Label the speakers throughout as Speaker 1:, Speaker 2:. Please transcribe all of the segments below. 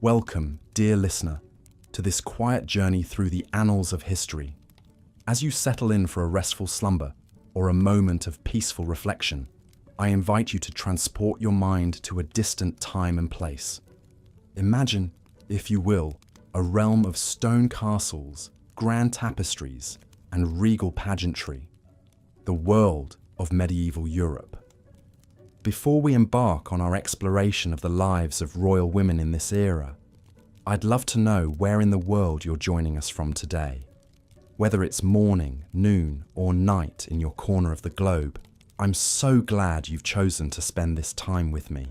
Speaker 1: Welcome, dear listener, to this quiet journey through the annals of history. As you settle in for a restful slumber or a moment of peaceful reflection, I invite you to transport your mind to a distant time and place. Imagine, if you will, a realm of stone castles, grand tapestries, and regal pageantry, the world of medieval Europe. Before we embark on our exploration of the lives of royal women in this era, I'd love to know where in the world you're joining us from today. Whether it's morning, noon, or night in your corner of the globe, I'm so glad you've chosen to spend this time with me.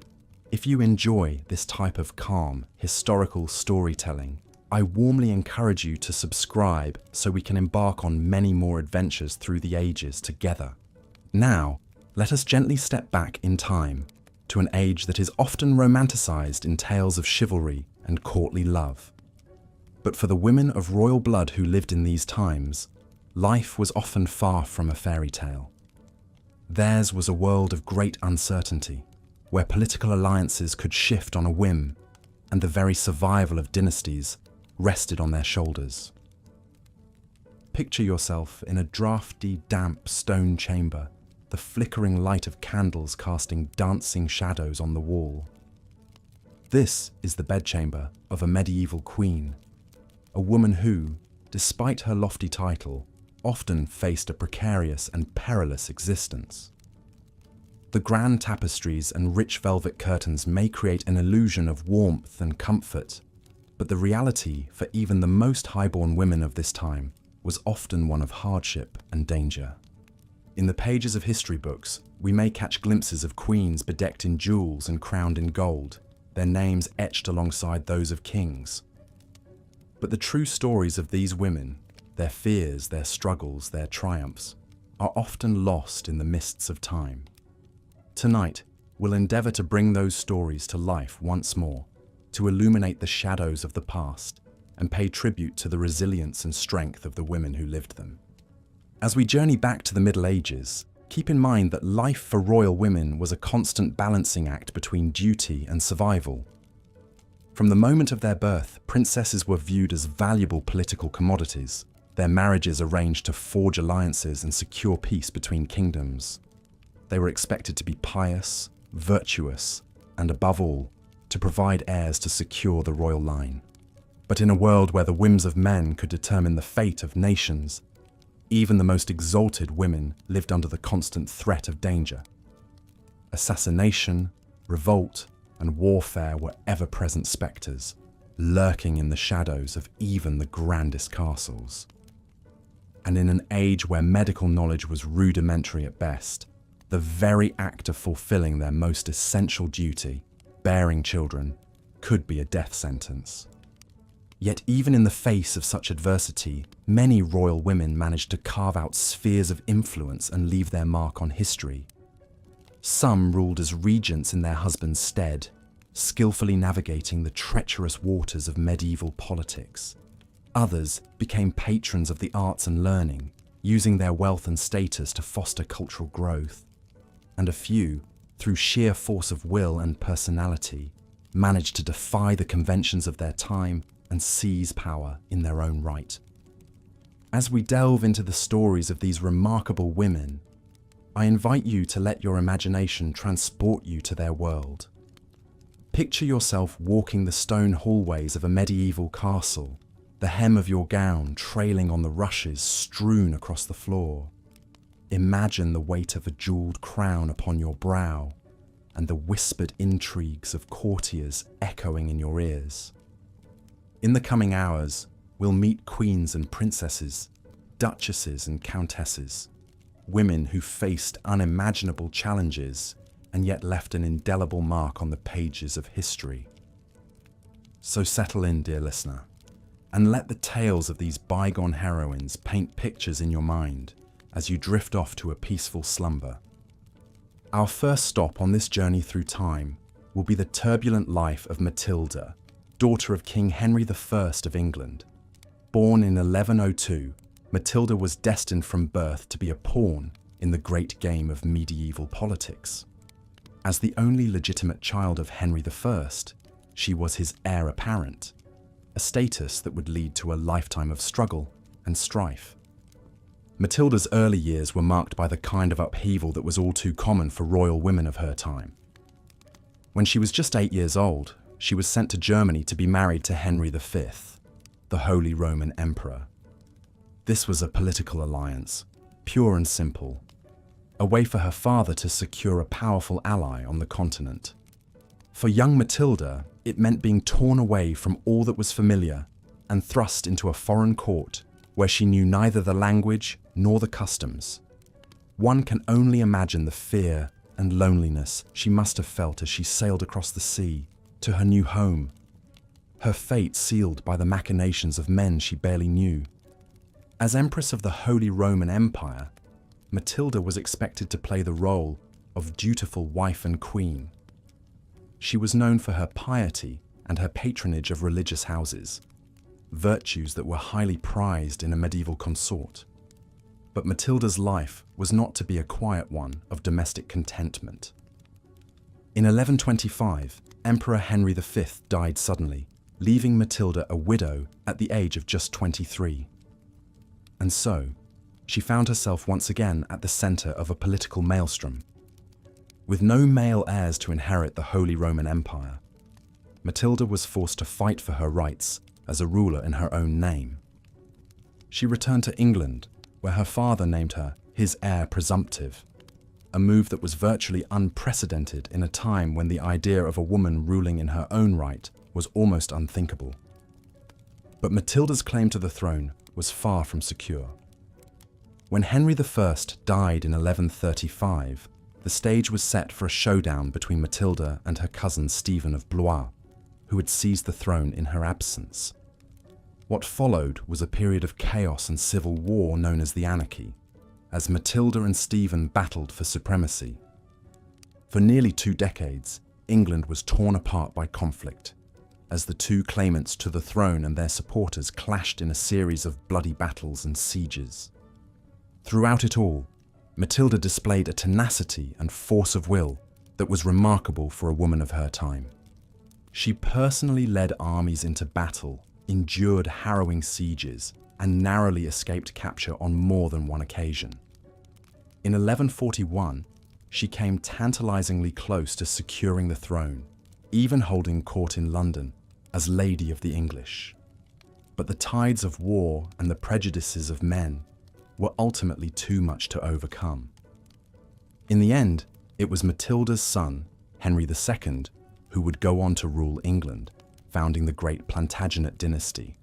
Speaker 1: If you enjoy this type of calm, historical storytelling, I warmly encourage you to subscribe so we can embark on many more adventures through the ages together. Now, let us gently step back in time to an age that is often romanticized in tales of chivalry and courtly love. But for the women of royal blood who lived in these times, life was often far from a fairy tale. Theirs was a world of great uncertainty, where political alliances could shift on a whim, and the very survival of dynasties rested on their shoulders. Picture yourself in a drafty, damp stone chamber, the flickering light of candles casting dancing shadows on the wall. This is the bedchamber of a medieval queen, a woman who, despite her lofty title, often faced a precarious and perilous existence. The grand tapestries and rich velvet curtains may create an illusion of warmth and comfort, but the reality for even the most highborn women of this time was often one of hardship and danger. In the pages of history books, we may catch glimpses of queens bedecked in jewels and crowned in gold, their names etched alongside those of kings. But the true stories of these women, their fears, their struggles, their triumphs, are often lost in the mists of time. Tonight, we'll endeavor to bring those stories to life once more, to illuminate the shadows of the past and pay tribute to the resilience and strength of the women who lived them. As we journey back to the Middle Ages, keep in mind that life for royal women was a constant balancing act between duty and survival. From the moment of their birth, princesses were viewed as valuable political commodities, their marriages arranged to forge alliances and secure peace between kingdoms. They were expected to be pious, virtuous, and above all, to provide heirs to secure the royal line. But in a world where the whims of men could determine the fate of nations, even the most exalted women lived under the constant threat of danger. Assassination, revolt, and warfare were ever-present spectres, lurking in the shadows of even the grandest castles. And in an age where medical knowledge was rudimentary at best, the very act of fulfilling their most essential duty, bearing children, could be a death sentence. Yet even in the face of such adversity, many royal women managed to carve out spheres of influence and leave their mark on history. Some ruled as regents in their husbands' stead, skillfully navigating the treacherous waters of medieval politics. Others became patrons of the arts and learning, using their wealth and status to foster cultural growth. And a few, through sheer force of will and personality, managed to defy the conventions of their time and seize power in their own right. As we delve into the stories of these remarkable women, I invite you to let your imagination transport you to their world. Picture yourself walking the stone hallways of a medieval castle, the hem of your gown trailing on the rushes strewn across the floor. Imagine the weight of a jeweled crown upon your brow and the whispered intrigues of courtiers echoing in your ears. In the coming hours, we'll meet queens and princesses, duchesses and countesses, women who faced unimaginable challenges and yet left an indelible mark on the pages of history. So settle in, dear listener, and let the tales of these bygone heroines paint pictures in your mind as you drift off to a peaceful slumber. Our first stop on this journey through time will be the turbulent life of Matilda, daughter of King Henry I of England. Born in 1102, Matilda was destined from birth to be a pawn in the great game of medieval politics. As the only legitimate child of Henry I, she was his heir apparent, a status that would lead to a lifetime of struggle and strife. Matilda's early years were marked by the kind of upheaval that was all too common for royal women of her time. When she was just 8 years old, she was sent to Germany to be married to Henry V, the Holy Roman Emperor. This was a political alliance, pure and simple, a way for her father to secure a powerful ally on the continent. For young Matilda, it meant being torn away from all that was familiar and thrust into a foreign court where she knew neither the language nor the customs. One can only imagine the fear and loneliness she must have felt as she sailed across the sea to her new home, her fate sealed by the machinations of men she barely knew. As Empress of the Holy Roman Empire, Matilda was expected to play the role of dutiful wife and queen. She was known for her piety and her patronage of religious houses, virtues that were highly prized in a medieval consort. But Matilda's life was not to be a quiet one of domestic contentment. In 1125, Emperor Henry V died suddenly, leaving Matilda a widow at the age of just 23. And so, she found herself once again at the center of a political maelstrom. With no male heirs to inherit the Holy Roman Empire, Matilda was forced to fight for her rights as a ruler in her own name. She returned to England, where her father named her his heir presumptive, a move that was virtually unprecedented in a time when the idea of a woman ruling in her own right was almost unthinkable. But Matilda's claim to the throne was far from secure. When Henry I died in 1135, the stage was set for a showdown between Matilda and her cousin Stephen of Blois, who had seized the throne in her absence. What followed was a period of chaos and civil war known as the Anarchy, as Matilda and Stephen battled for supremacy. For nearly 2 decades, England was torn apart by conflict, as the two claimants to the throne and their supporters clashed in a series of bloody battles and sieges. Throughout it all, Matilda displayed a tenacity and force of will that was remarkable for a woman of her time. She personally led armies into battle, endured harrowing sieges, and narrowly escaped capture on more than one occasion. In 1141, she came tantalizingly close to securing the throne, even holding court in London as Lady of the English. But the tides of war and the prejudices of men were ultimately too much to overcome. In the end, it was Matilda's son, Henry II, who would go on to rule England, founding the great Plantagenet dynasty.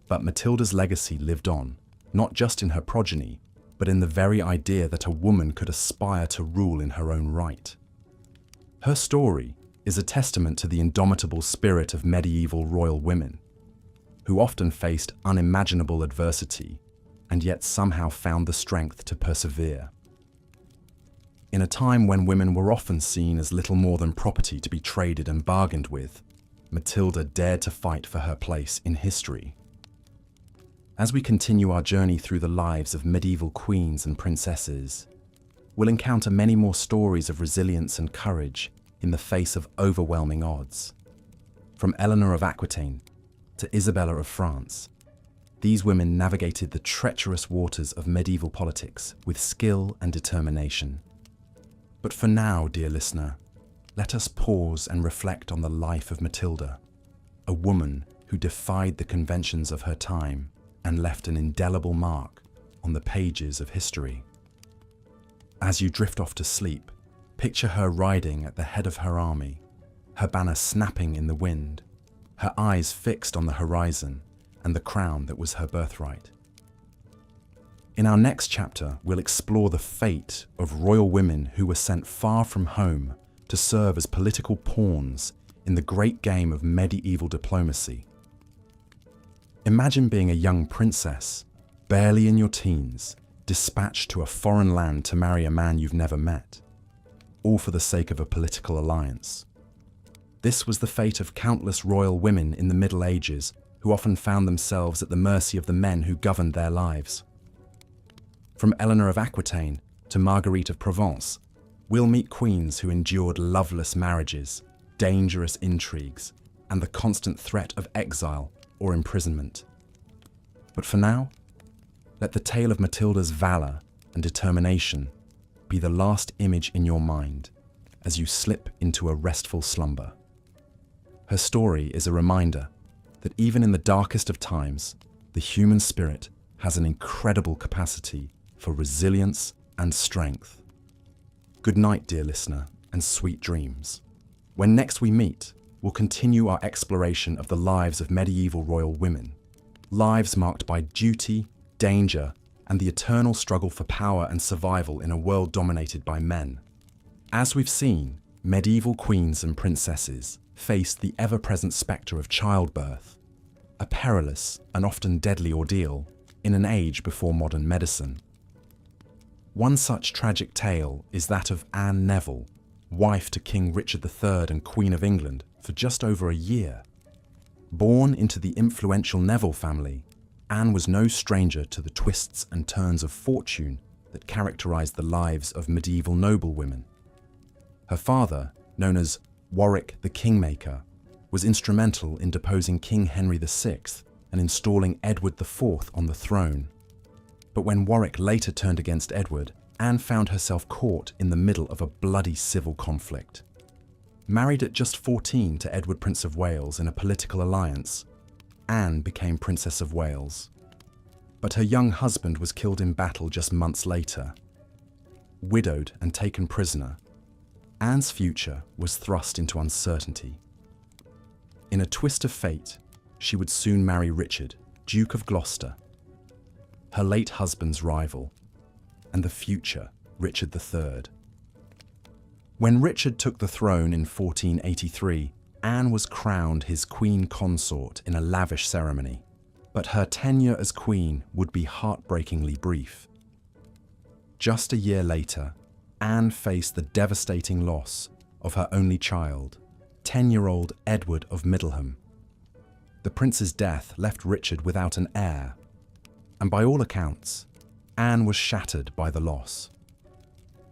Speaker 1: But Matilda's legacy lived on, not just in her progeny, but in the very idea that a woman could aspire to rule in her own right. Her story is a testament to the indomitable spirit of medieval royal women, who often faced unimaginable adversity and yet somehow found the strength to persevere. In a time when women were often seen as little more than property to be traded and bargained with, Matilda dared to fight for her place in history. As we continue our journey through the lives of medieval queens and princesses, we'll encounter many more stories of resilience and courage in the face of overwhelming odds. From Eleanor of Aquitaine to Isabella of France, these women navigated the treacherous waters of medieval politics with skill and determination. But for now, dear listener, let us pause and reflect on the life of Matilda, a woman who defied the conventions of her time and left an indelible mark on the pages of history. As you drift off to sleep, picture her riding at the head of her army, her banner snapping in the wind, her eyes fixed on the horizon and the crown that was her birthright. In our next chapter, we'll explore the fate of royal women who were sent far from home to serve as political pawns in the great game of medieval diplomacy. Imagine being a young princess, barely in your teens, dispatched to a foreign land to marry a man you've never met, all for the sake of a political alliance. This was the fate of countless royal women in the Middle Ages who often found themselves at the mercy of the men who governed their lives. From Eleanor of Aquitaine to Marguerite of Provence, we'll meet queens who endured loveless marriages, dangerous intrigues, and the constant threat of exile or imprisonment. But for now, let the tale of Matilda's valor and determination be the last image in your mind as you slip into a restful slumber. Her story is a reminder that even in the darkest of times, the human spirit has an incredible capacity for resilience and strength. Good night, dear listener, and sweet dreams. When next we meet, we'll continue our exploration of the lives of medieval royal women, lives marked by duty, danger, and the eternal struggle for power and survival in a world dominated by men. As we've seen, medieval queens and princesses faced the ever-present spectre of childbirth, a perilous and often deadly ordeal in an age before modern medicine. One such tragic tale is that of Anne Neville, wife to King Richard III and Queen of England for just over a year. Born into the influential Neville family, Anne was no stranger to the twists and turns of fortune that characterized the lives of medieval noblewomen. Her father, known as Warwick the Kingmaker, was instrumental in deposing King Henry VI and installing Edward IV on the throne. But when Warwick later turned against Edward, Anne found herself caught in the middle of a bloody civil conflict. Married at just 14 to Edward, Prince of Wales, in a political alliance, Anne became Princess of Wales. But her young husband was killed in battle just months later. Widowed and taken prisoner, Anne's future was thrust into uncertainty. In a twist of fate, she would soon marry Richard, Duke of Gloucester, her late husband's rival, and the future Richard III. When Richard took the throne in 1483, Anne was crowned his queen consort in a lavish ceremony, but her tenure as queen would be heartbreakingly brief. Just a year later, Anne faced the devastating loss of her only child, 10-year-old Edward of Middleham. The prince's death left Richard without an heir, and by all accounts, Anne was shattered by the loss.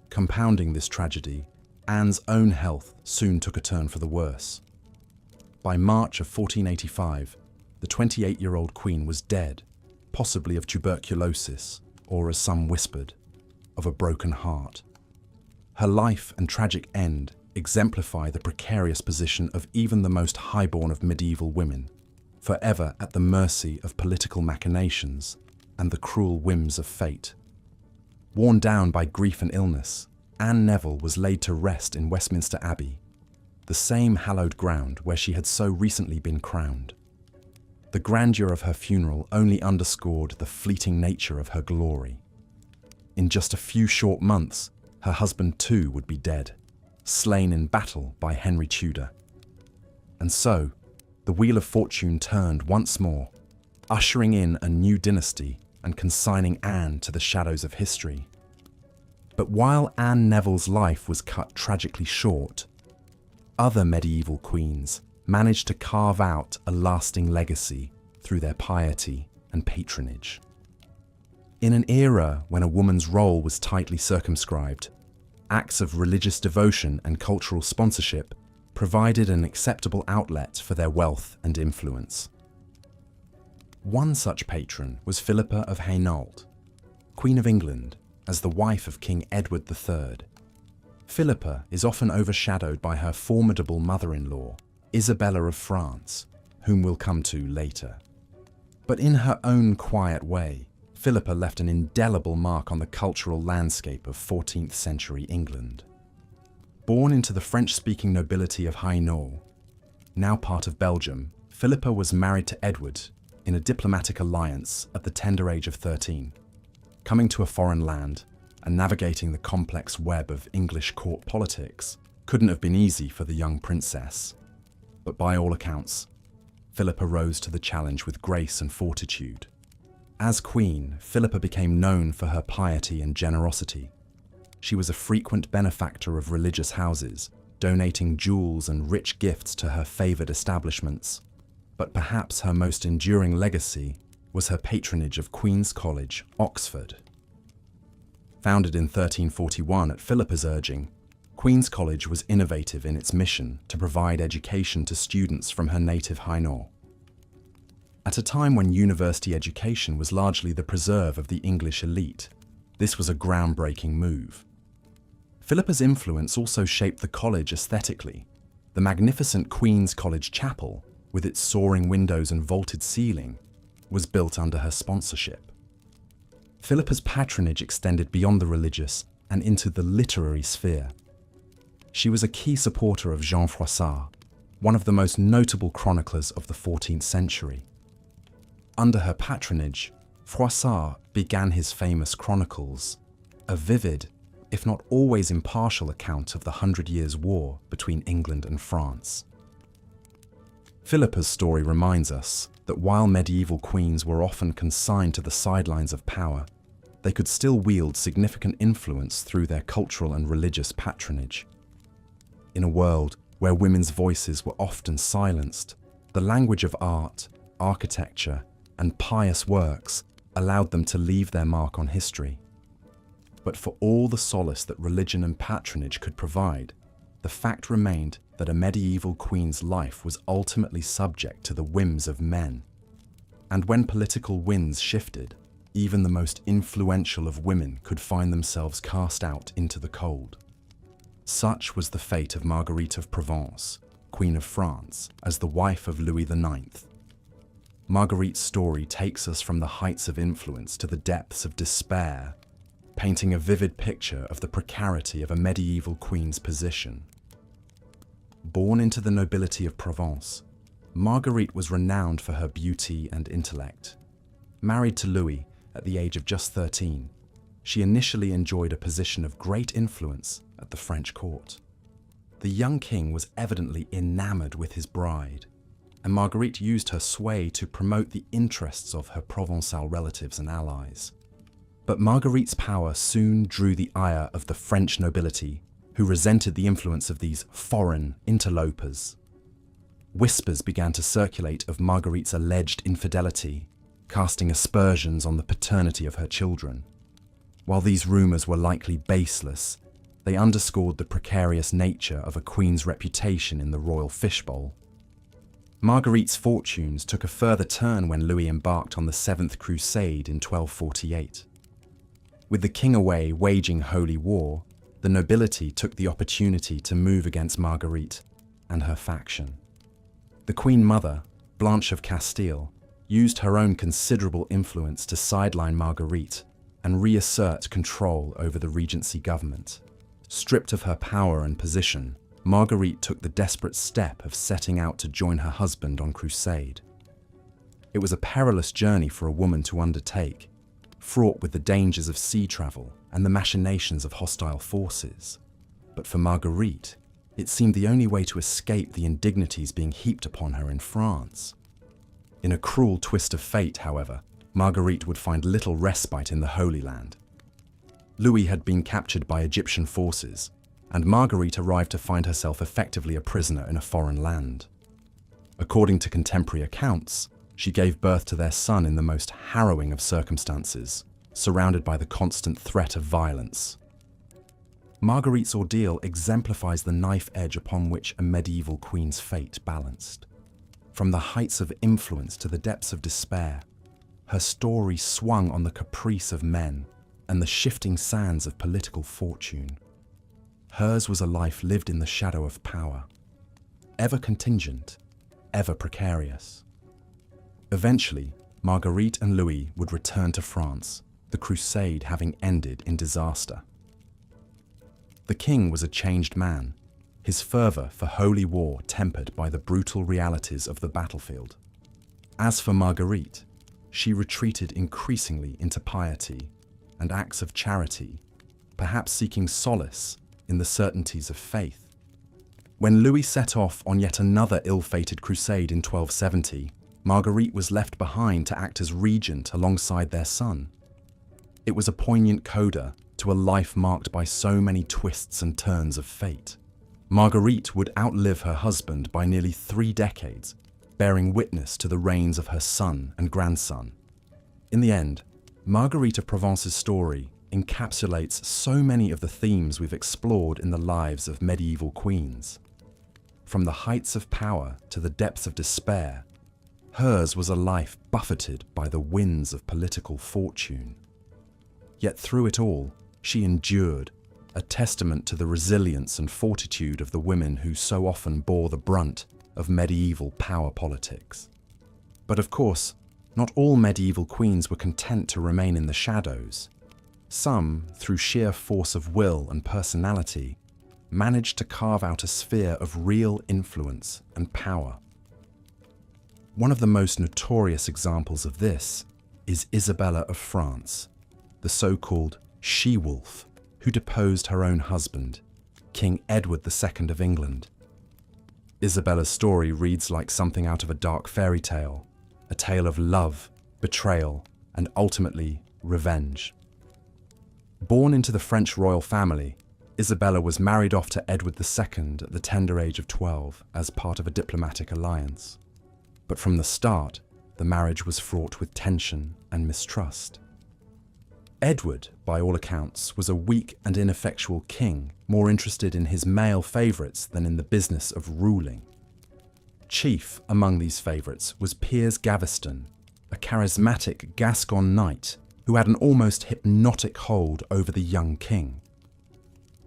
Speaker 1: Compounding this tragedy, Anne's own health soon took a turn for the worse. By March of 1485, the 28-year-old queen was dead, possibly of tuberculosis, or as some whispered, of a broken heart. Her life and tragic end exemplify the precarious position of even the most highborn of medieval women, forever at the mercy of political machinations and the cruel whims of fate. Worn down by grief and illness, Anne Neville was laid to rest in Westminster Abbey, the same hallowed ground where she had so recently been crowned. The grandeur of her funeral only underscored the fleeting nature of her glory. In just a few short months, her husband too would be dead, slain in battle by Henry Tudor. And so, the wheel of fortune turned once more, ushering in a new dynasty and consigning Anne to the shadows of history. But while Anne Neville's life was cut tragically short, other medieval queens managed to carve out a lasting legacy through their piety and patronage. In an era when a woman's role was tightly circumscribed, acts of religious devotion and cultural sponsorship provided an acceptable outlet for their wealth and influence. One such patron was Philippa of Hainault, Queen of England, as the wife of King Edward III. Philippa is often overshadowed by her formidable mother-in-law, Isabella of France, whom we'll come to later. But in her own quiet way, Philippa left an indelible mark on the cultural landscape of 14th century England. Born into the French-speaking nobility of Hainault, now part of Belgium, Philippa was married to Edward in a diplomatic alliance at the tender age of 13. Coming to a foreign land and navigating the complex web of English court politics couldn't have been easy for the young princess. But by all accounts, Philippa rose to the challenge with grace and fortitude. As queen, Philippa became known for her piety and generosity. She was a frequent benefactor of religious houses, donating jewels and rich gifts to her favoured establishments. But perhaps her most enduring legacy was her patronage of Queen's College, Oxford. Founded in 1341 at Philippa's urging, Queen's College was innovative in its mission to provide education to students from her native Hainaut. At a time when university education was largely the preserve of the English elite, this was a groundbreaking move. Philippa's influence also shaped the college aesthetically. The magnificent Queen's College Chapel, with its soaring windows and vaulted ceiling, was built under her sponsorship. Philippa's patronage extended beyond the religious and into the literary sphere. She was a key supporter of Jean Froissart, one of the most notable chroniclers of the 14th century. Under her patronage, Froissart began his famous chronicles, a vivid, if not always impartial account of the 100 Years' War between England and France. Philippa's story reminds us that while medieval queens were often consigned to the sidelines of power, they could still wield significant influence through their cultural and religious patronage. In a world where women's voices were often silenced, the language of art, architecture, and pious works allowed them to leave their mark on history. But for all the solace that religion and patronage could provide, the fact remained that a medieval queen's life was ultimately subject to the whims of men. And when political winds shifted, even the most influential of women could find themselves cast out into the cold. Such was the fate of Marguerite of Provence, Queen of France, as the wife of Louis IX. Marguerite's story takes us from the heights of influence to the depths of despair, painting a vivid picture of the precarity of a medieval queen's position. Born into the nobility of Provence, Marguerite was renowned for her beauty and intellect. Married to Louis at the age of just 13, she initially enjoyed a position of great influence at the French court. The young king was evidently enamored with his bride, and Marguerite used her sway to promote the interests of her Provençal relatives and allies. But Marguerite's power soon drew the ire of the French nobility, who resented the influence of these foreign interlopers. Whispers began to circulate of Marguerite's alleged infidelity, casting aspersions on the paternity of her children. While these rumours were likely baseless, they underscored the precarious nature of a queen's reputation in the royal fishbowl. Marguerite's fortunes took a further turn when Louis embarked on the Seventh Crusade in 1248. With the king away waging holy war, the nobility took the opportunity to move against Marguerite and her faction. The Queen Mother, Blanche of Castile, used her own considerable influence to sideline Marguerite and reassert control over the Regency government. Stripped of her power and position, Marguerite took the desperate step of setting out to join her husband on crusade. It was a perilous journey for a woman to undertake, fraught with the dangers of sea travel and the machinations of hostile forces. But for Marguerite, it seemed the only way to escape the indignities being heaped upon her in France. In a cruel twist of fate, however, Marguerite would find little respite in the Holy Land. Louis had been captured by Egyptian forces, and Marguerite arrived to find herself effectively a prisoner in a foreign land. According to contemporary accounts, she gave birth to their son in the most harrowing of circumstances, surrounded by the constant threat of violence. Marguerite's ordeal exemplifies the knife edge upon which a medieval queen's fate balanced. From the heights of influence to the depths of despair, her story swung on the caprice of men and the shifting sands of political fortune. Hers was a life lived in the shadow of power, ever contingent, ever precarious. Eventually, Marguerite and Louis would return to France, the crusade having ended in disaster. The king was a changed man, his fervour for holy war tempered by the brutal realities of the battlefield. As for Marguerite, she retreated increasingly into piety and acts of charity, perhaps seeking solace in the certainties of faith. When Louis set off on yet another ill-fated crusade in 1270, Marguerite was left behind to act as regent alongside their son. It was a poignant coda to a life marked by so many twists and turns of fate. Marguerite would outlive her husband by nearly 3 decades, bearing witness to the reigns of her son and grandson. In the end, Marguerite of Provence's story encapsulates so many of the themes we've explored in the lives of medieval queens. From the heights of power to the depths of despair, hers was a life buffeted by the winds of political fortune. Yet through it all, she endured, a testament to the resilience and fortitude of the women who so often bore the brunt of medieval power politics. But of course, not all medieval queens were content to remain in the shadows. Some, through sheer force of will and personality, managed to carve out a sphere of real influence and power. One of the most notorious examples of this is Isabella of France, the so-called she-wolf, who deposed her own husband, King Edward II of England. Isabella's story reads like something out of a dark fairy tale, a tale of love, betrayal, and ultimately revenge. Born into the French royal family, Isabella was married off to Edward II at the tender age of 12 as part of a diplomatic alliance. But from the start, the marriage was fraught with tension and mistrust. Edward, by all accounts, was a weak and ineffectual king, more interested in his male favourites than in the business of ruling. Chief among these favourites was Piers Gaveston, a charismatic Gascon knight who had an almost hypnotic hold over the young king.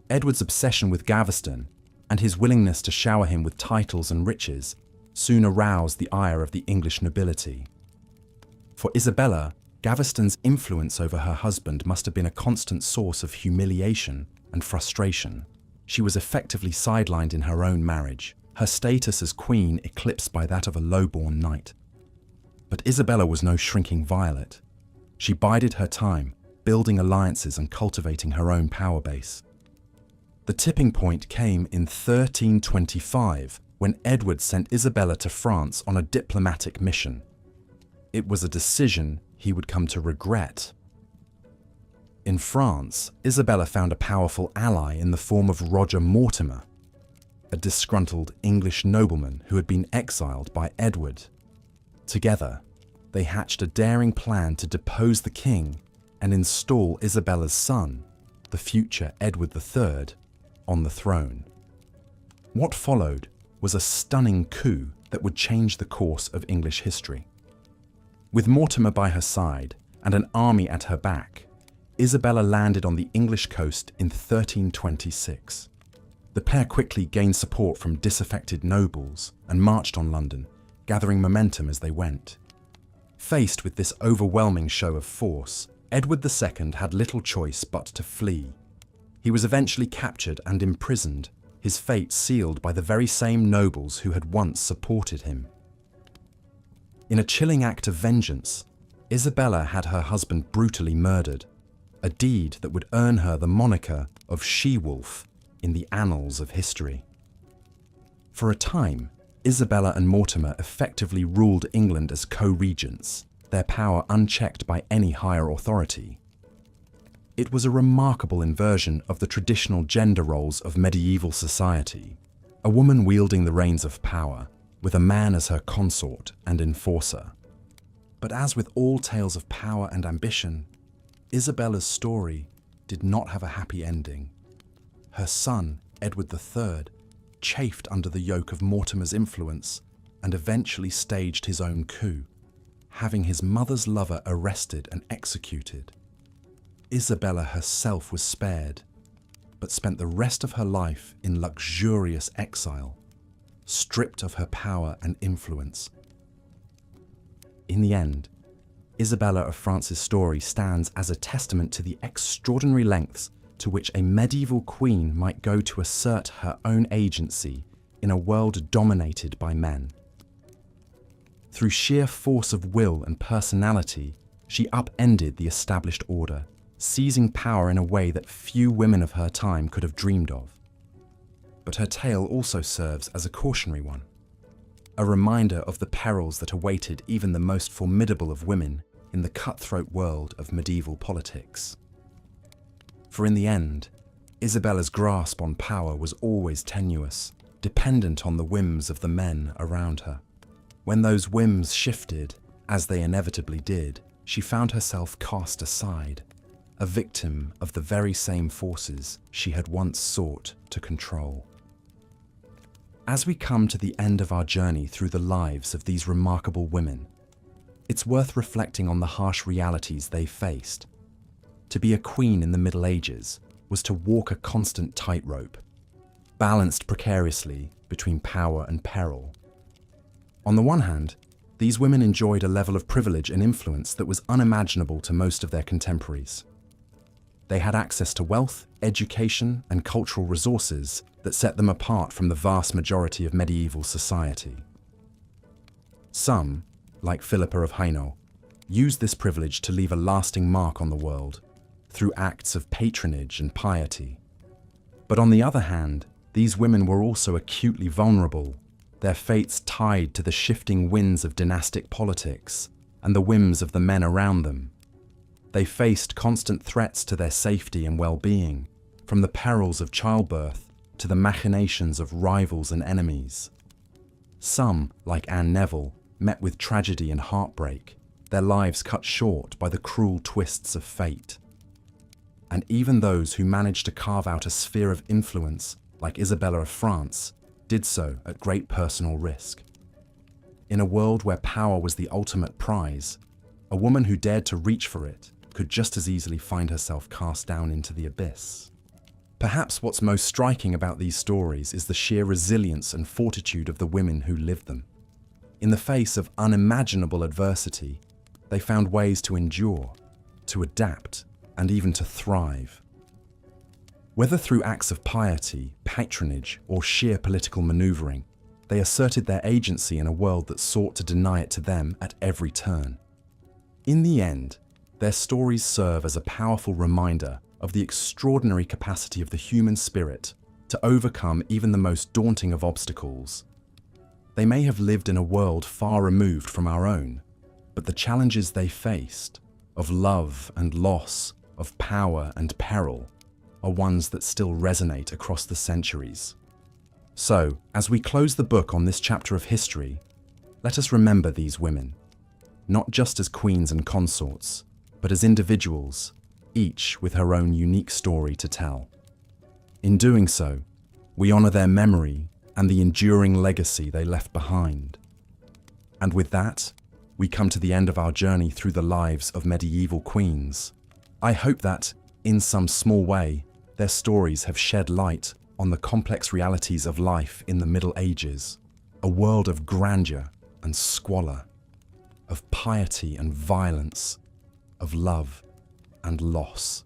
Speaker 1: Edward's obsession with Gaveston and his willingness to shower him with titles and riches soon aroused the ire of the English nobility. For Isabella, Gaveston's influence over her husband must have been a constant source of humiliation and frustration. She was effectively sidelined in her own marriage, her status as queen eclipsed by that of a low-born knight. But Isabella was no shrinking violet. She bided her time, building alliances and cultivating her own power base. The tipping point came in 1325, when Edward sent Isabella to France on a diplomatic mission. It was a decision he would come to regret. In France, Isabella found a powerful ally in the form of Roger Mortimer, a disgruntled English nobleman who had been exiled by Edward. Together, they hatched a daring plan to depose the king and install Isabella's son, the future Edward III, on the throne. What followed was a stunning coup that would change the course of English history. With Mortimer by her side and an army at her back, Isabella landed on the English coast in 1326. The pair quickly gained support from disaffected nobles and marched on London, gathering momentum as they went. Faced with this overwhelming show of force, Edward II had little choice but to flee. He was eventually captured and imprisoned, his fate sealed by the very same nobles who had once supported him. In a chilling act of vengeance, Isabella had her husband brutally murdered, a deed that would earn her the moniker of she-wolf in the annals of history. For a time, Isabella and Mortimer effectively ruled England as co-regents, their power unchecked by any higher authority. It was a remarkable inversion of the traditional gender roles of medieval society, a woman wielding the reins of power, with a man as her consort and enforcer. But as with all tales of power and ambition, Isabella's story did not have a happy ending. Her son, Edward III, chafed under the yoke of Mortimer's influence and eventually staged his own coup, having his mother's lover arrested and executed. Isabella herself was spared, but spent the rest of her life in luxurious exile, stripped of her power and influence. In the end, Isabella of France's story stands as a testament to the extraordinary lengths to which a medieval queen might go to assert her own agency in a world dominated by men. Through sheer force of will and personality, she upended the established order, seizing power in a way that few women of her time could have dreamed of. But her tale also serves as a cautionary one, a reminder of the perils that awaited even the most formidable of women in the cutthroat world of medieval politics. For in the end, Isabella's grasp on power was always tenuous, dependent on the whims of the men around her. When those whims shifted, as they inevitably did, she found herself cast aside, a victim of the very same forces she had once sought to control. As we come to the end of our journey through the lives of these remarkable women, it's worth reflecting on the harsh realities they faced. To be a queen in the Middle Ages was to walk a constant tightrope, balanced precariously between power and peril. On the one hand, these women enjoyed a level of privilege and influence that was unimaginable to most of their contemporaries. They had access to wealth, education, and cultural resources that set them apart from the vast majority of medieval society. Some, like Philippa of Hainault, used this privilege to leave a lasting mark on the world through acts of patronage and piety. But on the other hand, these women were also acutely vulnerable, their fates tied to the shifting winds of dynastic politics and the whims of the men around them. They faced constant threats to their safety and well-being, from the perils of childbirth to the machinations of rivals and enemies. Some, like Anne Neville, met with tragedy and heartbreak, their lives cut short by the cruel twists of fate. And even those who managed to carve out a sphere of influence, like Isabella of France, did so at great personal risk. In a world where power was the ultimate prize, a woman who dared to reach for it could just as easily find herself cast down into the abyss. Perhaps what's most striking about these stories is the sheer resilience and fortitude of the women who lived them. In the face of unimaginable adversity, they found ways to endure, to adapt, and even to thrive. Whether through acts of piety, patronage, or sheer political maneuvering, they asserted their agency in a world that sought to deny it to them at every turn. In the end, their stories serve as a powerful reminder of the extraordinary capacity of the human spirit to overcome even the most daunting of obstacles. They may have lived in a world far removed from our own, but the challenges they faced, of love and loss, of power and peril, are ones that still resonate across the centuries. So, as we close the book on this chapter of history, let us remember these women, not just as queens and consorts, but as individuals, each with her own unique story to tell. In doing so, we honor their memory and the enduring legacy they left behind. And with that, we come to the end of our journey through the lives of medieval queens. I hope that, in some small way, their stories have shed light on the complex realities of life in the Middle Ages, a world of grandeur and squalor, of piety and violence, of love and loss.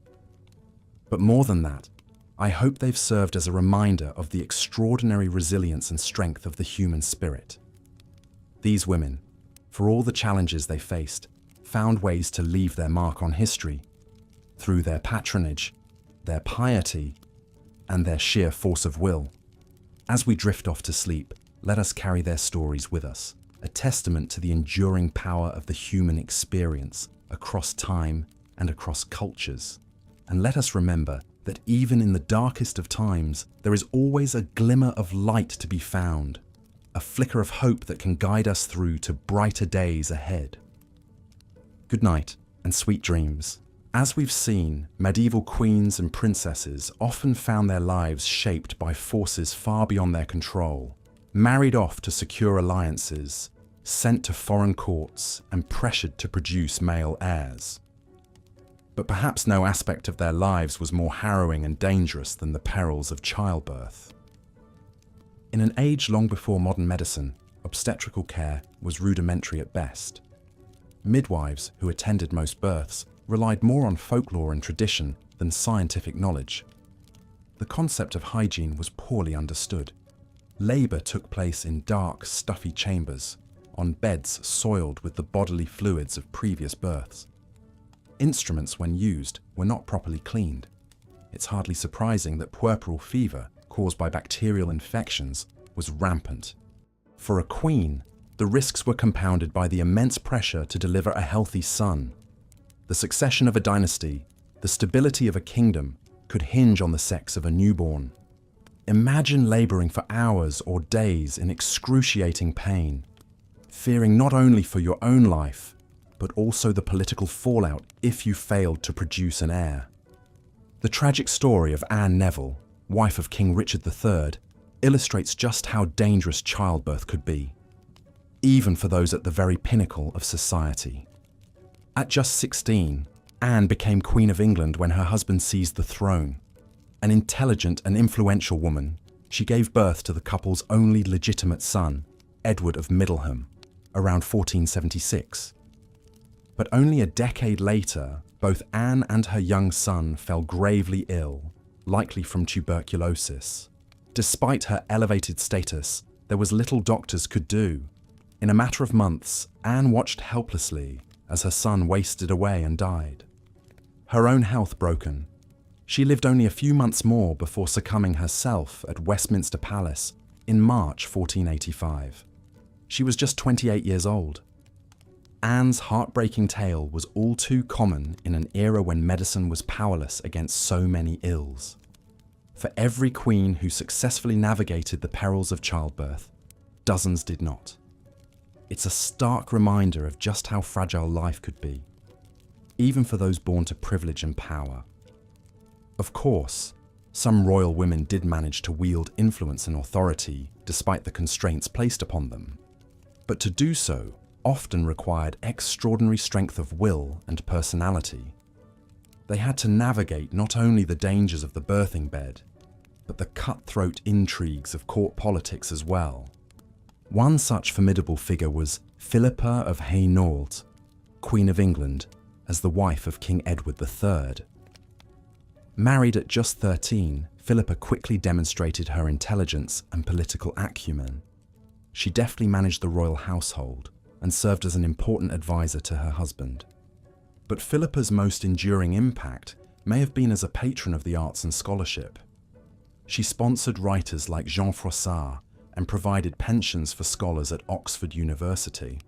Speaker 1: But more than that, I hope they've served as a reminder of the extraordinary resilience and strength of the human spirit. These women, for all the challenges they faced, found ways to leave their mark on history through their patronage, their piety, and their sheer force of will. As we drift off to sleep, let us carry their stories with us, a testament to the enduring power of the human experience across time and across cultures. And let us remember that even in the darkest of times, there is always a glimmer of light to be found, a flicker of hope that can guide us through to brighter days ahead. Good night and sweet dreams. As we've seen, medieval queens and princesses often found their lives shaped by forces far beyond their control, married off to secure alliances, sent to foreign courts, and pressured to produce male heirs. But perhaps no aspect of their lives was more harrowing and dangerous than the perils of childbirth. In an age long before modern medicine, obstetrical care was rudimentary at best. Midwives who attended most births relied more on folklore and tradition than scientific knowledge. The concept of hygiene was poorly understood. Labour took place in dark, stuffy chambers, on beds soiled with the bodily fluids of previous births. Instruments, when used, were not properly cleaned. It's hardly surprising that puerperal fever, caused by bacterial infections, was rampant. For a queen, the risks were compounded by the immense pressure to deliver a healthy son. The succession of a dynasty, the stability of a kingdom, could hinge on the sex of a newborn. Imagine labouring for hours or days in excruciating pain, fearing not only for your own life, but also the political fallout if you failed to produce an heir. The tragic story of Anne Neville, wife of King Richard III, illustrates just how dangerous childbirth could be, even for those at the very pinnacle of society. At just 16, Anne became Queen of England when her husband seized the throne. An intelligent and influential woman, she gave birth to the couple's only legitimate son, Edward of Middleham, around 1476. But only a decade later, both Anne and her young son fell gravely ill, likely from tuberculosis. Despite her elevated status, there was little doctors could do. In a matter of months, Anne watched helplessly as her son wasted away and died. Her own health broken, she lived only a few months more before succumbing herself at Westminster Palace in March 1485. She was just 28 years old. Anne's heartbreaking tale was all too common in an era when medicine was powerless against so many ills. For every queen who successfully navigated the perils of childbirth, dozens did not. It's a stark reminder of just how fragile life could be, even for those born to privilege and power. Of course, some royal women did manage to wield influence and authority despite the constraints placed upon them, but to do so often required extraordinary strength of will and personality. They had to navigate not only the dangers of the birthing bed, but the cutthroat intrigues of court politics as well. One such formidable figure was Philippa of Hainault, Queen of England, as the wife of King Edward III. Married at just 13, Philippa quickly demonstrated her intelligence and political acumen. She deftly managed the royal household and served as an important advisor to her husband. But Philippa's most enduring impact may have been as a patron of the arts and scholarship. She sponsored writers like Jean Froissart and provided pensions for scholars at Oxford University.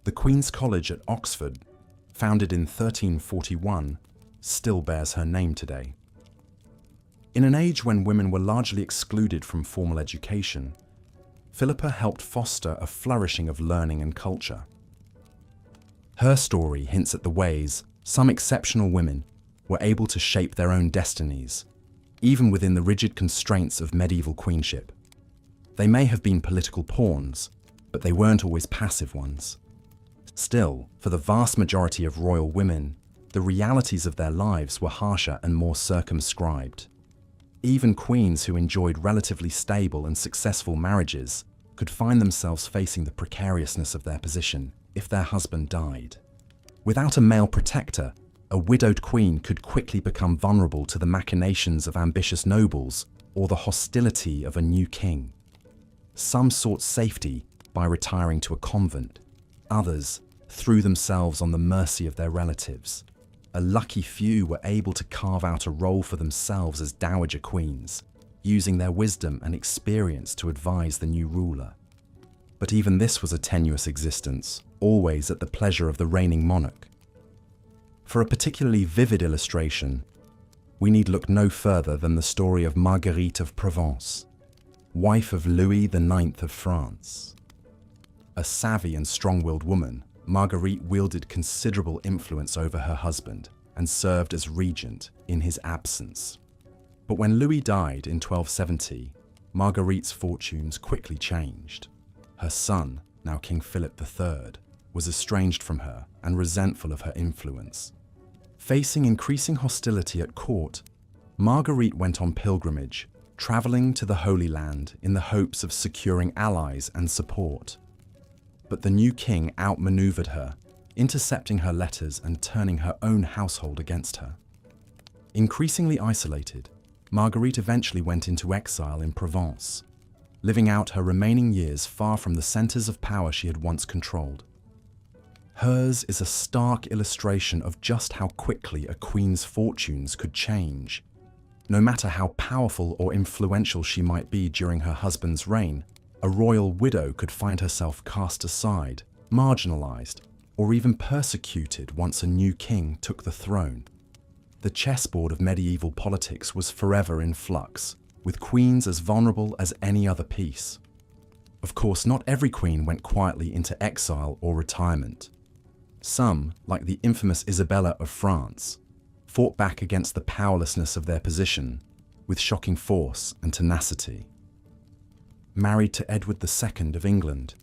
Speaker 1: The Queen's College at Oxford, founded in 1341, still bears her name today. In an age when women were largely excluded from formal education, Philippa helped foster a flourishing of learning and culture. Her story hints at the ways some exceptional women were able to shape their own destinies, even within the rigid constraints of medieval queenship. They may have been political pawns, but they weren't always passive ones. Still, for the vast majority of royal women, the realities of their lives were harsher and more circumscribed. Even queens who enjoyed relatively stable and successful marriages could find themselves facing the precariousness of their position if their husband died. Without a male protector, a widowed queen could quickly become vulnerable to the machinations of ambitious nobles or the hostility of a new king. Some sought safety by retiring to a convent. Others threw themselves on the mercy of their relatives. A lucky few were able to carve out a role for themselves as dowager queens, using their wisdom and experience to advise the new ruler. But even this was a tenuous existence, always at the pleasure of the reigning monarch. For a particularly vivid illustration, we need look no further than the story of Marguerite of Provence, wife of Louis IX of France. A savvy and strong-willed woman, Marguerite wielded considerable influence over her husband and served as regent in his absence. But when Louis died in 1270, Marguerite's fortunes quickly changed. Her son, now King Philip III, was estranged from her and resentful of her influence. Facing increasing hostility at court, Marguerite went on pilgrimage, traveling to the Holy Land in the hopes of securing allies and support. But the new king outmaneuvered her, intercepting her letters and turning her own household against her. Increasingly isolated, Marguerite eventually went into exile in Provence, living out her remaining years far from the centers of power she had once controlled. Hers is a stark illustration of just how quickly a queen's fortunes could change. No matter how powerful or influential she might be during her husband's reign, a royal widow could find herself cast aside, marginalized, or even persecuted once a new king took the throne. The chessboard of medieval politics was forever in flux, with queens as vulnerable as any other piece. Of course, not every queen went quietly into exile or retirement. Some, like the infamous Isabella of France, fought back against the powerlessness of their position with shocking force and tenacity. Married to Edward II of England,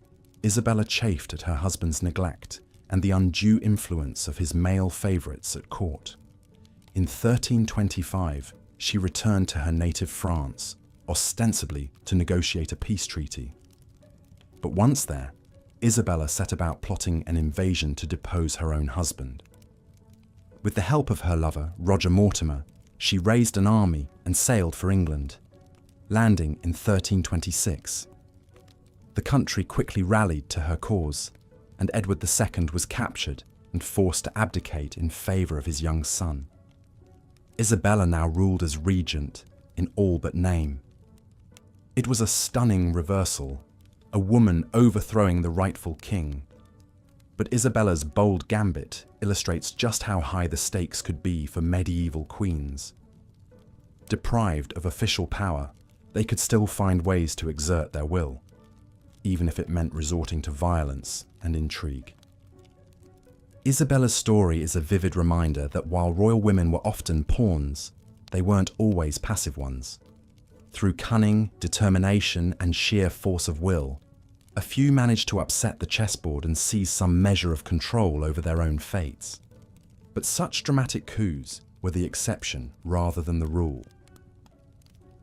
Speaker 1: Isabella chafed at her husband's neglect and the undue influence of his male favourites at court. In 1325, she returned to her native France, ostensibly to negotiate a peace treaty. But once there, Isabella set about plotting an invasion to depose her own husband. With the help of her lover, Roger Mortimer, she raised an army and sailed for England, landing in 1326. The country quickly rallied to her cause, and Edward II was captured and forced to abdicate in favour of his young son. Isabella now ruled as regent in all but name. It was a stunning reversal, a woman overthrowing the rightful king. But Isabella's bold gambit illustrates just how high the stakes could be for medieval queens. Deprived of official power, they could still find ways to exert their will, even if it meant resorting to violence and intrigue. Isabella's story is a vivid reminder that while royal women were often pawns, they weren't always passive ones. Through cunning, determination, and sheer force of will, a few managed to upset the chessboard and seize some measure of control over their own fates. But such dramatic coups were the exception rather than the rule.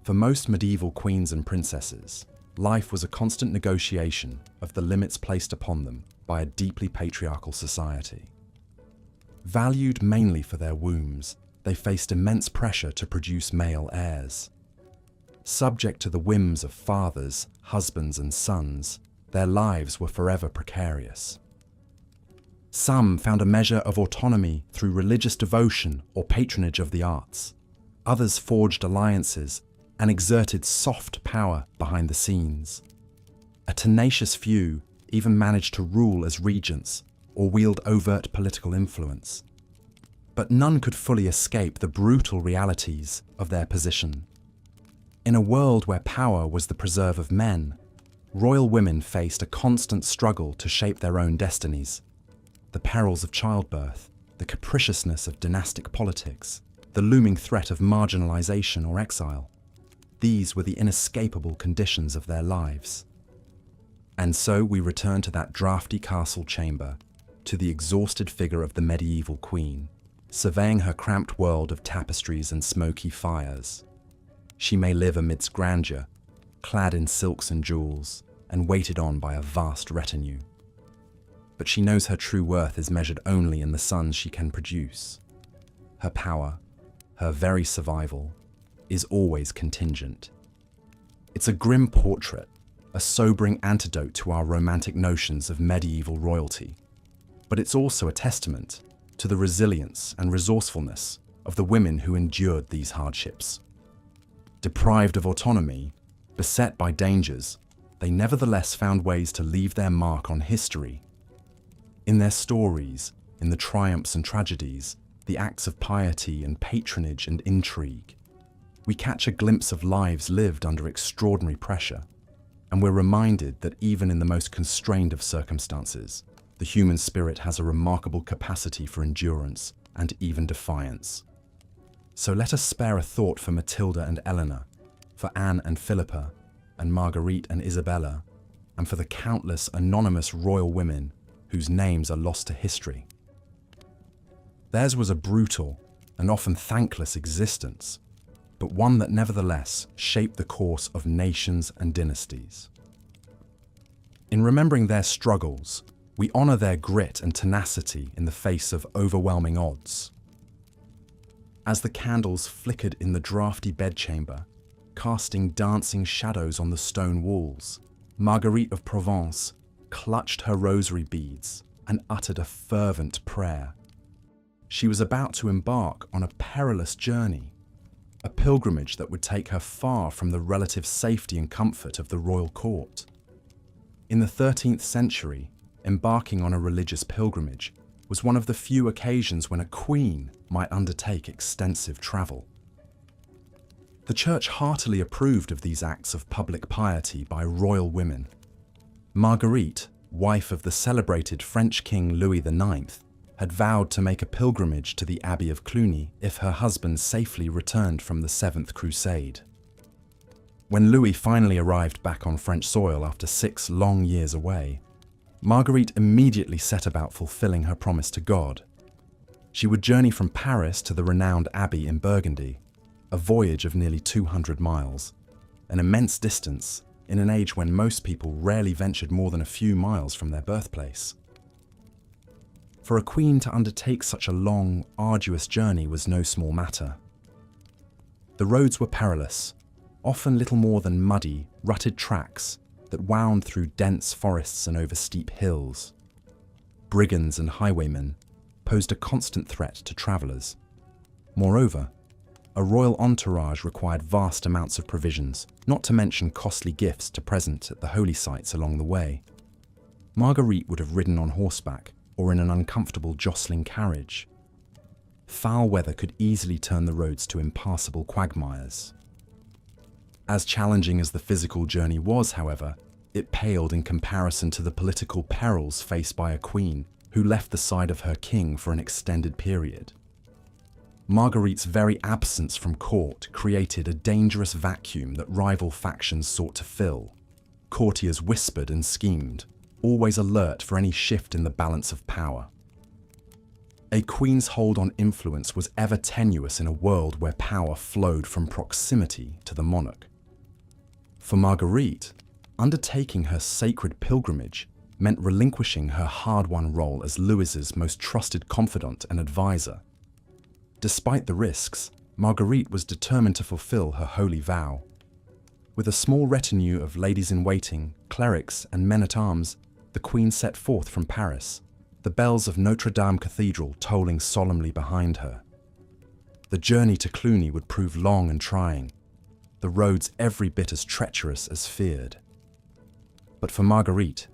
Speaker 1: For most medieval queens and princesses, life was a constant negotiation of the limits placed upon them by a deeply patriarchal society. Valued mainly for their wombs, they faced immense pressure to produce male heirs. Subject to the whims of fathers, husbands, and sons, their lives were forever precarious. Some found a measure of autonomy through religious devotion or patronage of the arts. Others forged alliances and exerted soft power behind the scenes. A tenacious few even managed to rule as regents or wield overt political influence. But none could fully escape the brutal realities of their position. In a world where power was the preserve of men, royal women faced a constant struggle to shape their own destinies. The perils of childbirth, the capriciousness of dynastic politics, the looming threat of marginalization or exile. These were the inescapable conditions of their lives. And so we return to that draughty castle chamber, to the exhausted figure of the medieval queen, surveying her cramped world of tapestries and smoky fires. She may live amidst grandeur, clad in silks and jewels, and waited on by a vast retinue. But she knows her true worth is measured only in the sons she can produce. Her power, her very survival, is always contingent. It's a grim portrait, a sobering antidote to our romantic notions of medieval royalty. But it's also a testament to the resilience and resourcefulness of the women who endured these hardships. Deprived of autonomy, beset by dangers, they nevertheless found ways to leave their mark on history. In their stories, in the triumphs and tragedies, the acts of piety and patronage and intrigue, we catch a glimpse of lives lived under extraordinary pressure, and we're reminded that even in the most constrained of circumstances, the human spirit has a remarkable capacity for endurance and even defiance. So let us spare a thought for Matilda and Eleanor, for Anne and Philippa, and Marguerite and Isabella, and for the countless anonymous royal women whose names are lost to history. Theirs was a brutal and often thankless existence, but one that nevertheless shaped the course of nations and dynasties. In remembering their struggles, we honor their grit and tenacity in the face of overwhelming odds. As the candles flickered in the draughty bedchamber, casting dancing shadows on the stone walls, Marguerite of Provence clutched her rosary beads and uttered a fervent prayer. She was about to embark on a perilous journey, a pilgrimage that would take her far from the relative safety and comfort of the royal court. In the 13th century, embarking on a religious pilgrimage was one of the few occasions when a queen might undertake extensive travel. The church heartily approved of these acts of public piety by royal women. Marguerite, wife of the celebrated French King Louis IX, had vowed to make a pilgrimage to the Abbey of Cluny if her husband safely returned from the Seventh Crusade. When Louis finally arrived back on French soil after 6 long years away, Marguerite immediately set about fulfilling her promise to God. She would journey from Paris to the renowned abbey in Burgundy, a voyage of nearly 200 miles, an immense distance in an age when most people rarely ventured more than a few miles from their birthplace. For a queen to undertake such a long, arduous journey was no small matter. The roads were perilous, often little more than muddy, rutted tracks that wound through dense forests and over steep hills. Brigands and highwaymen posed a constant threat to travellers. Moreover, a royal entourage required vast amounts of provisions, not to mention costly gifts to present at the holy sites along the way. Marguerite would have ridden on horseback or in an uncomfortable jostling carriage. Foul weather could easily turn the roads to impassable quagmires. As challenging as the physical journey was, however, it paled in comparison to the political perils faced by a queen who left the side of her king for an extended period. Marguerite's very absence from court created a dangerous vacuum that rival factions sought to fill. Courtiers whispered and schemed, always alert for any shift in the balance of power. A queen's hold on influence was ever tenuous in a world where power flowed from proximity to the monarch. For Marguerite, undertaking her sacred pilgrimage meant relinquishing her hard-won role as Louis's most trusted confidant and advisor. Despite the risks, Marguerite was determined to fulfill her holy vow. With a small retinue of ladies-in-waiting, clerics, and men-at-arms, the Queen set forth from Paris, the bells of Notre Dame Cathedral tolling solemnly behind her. The journey to Cluny would prove long and trying, the roads every bit as treacherous as feared. But for Marguerite,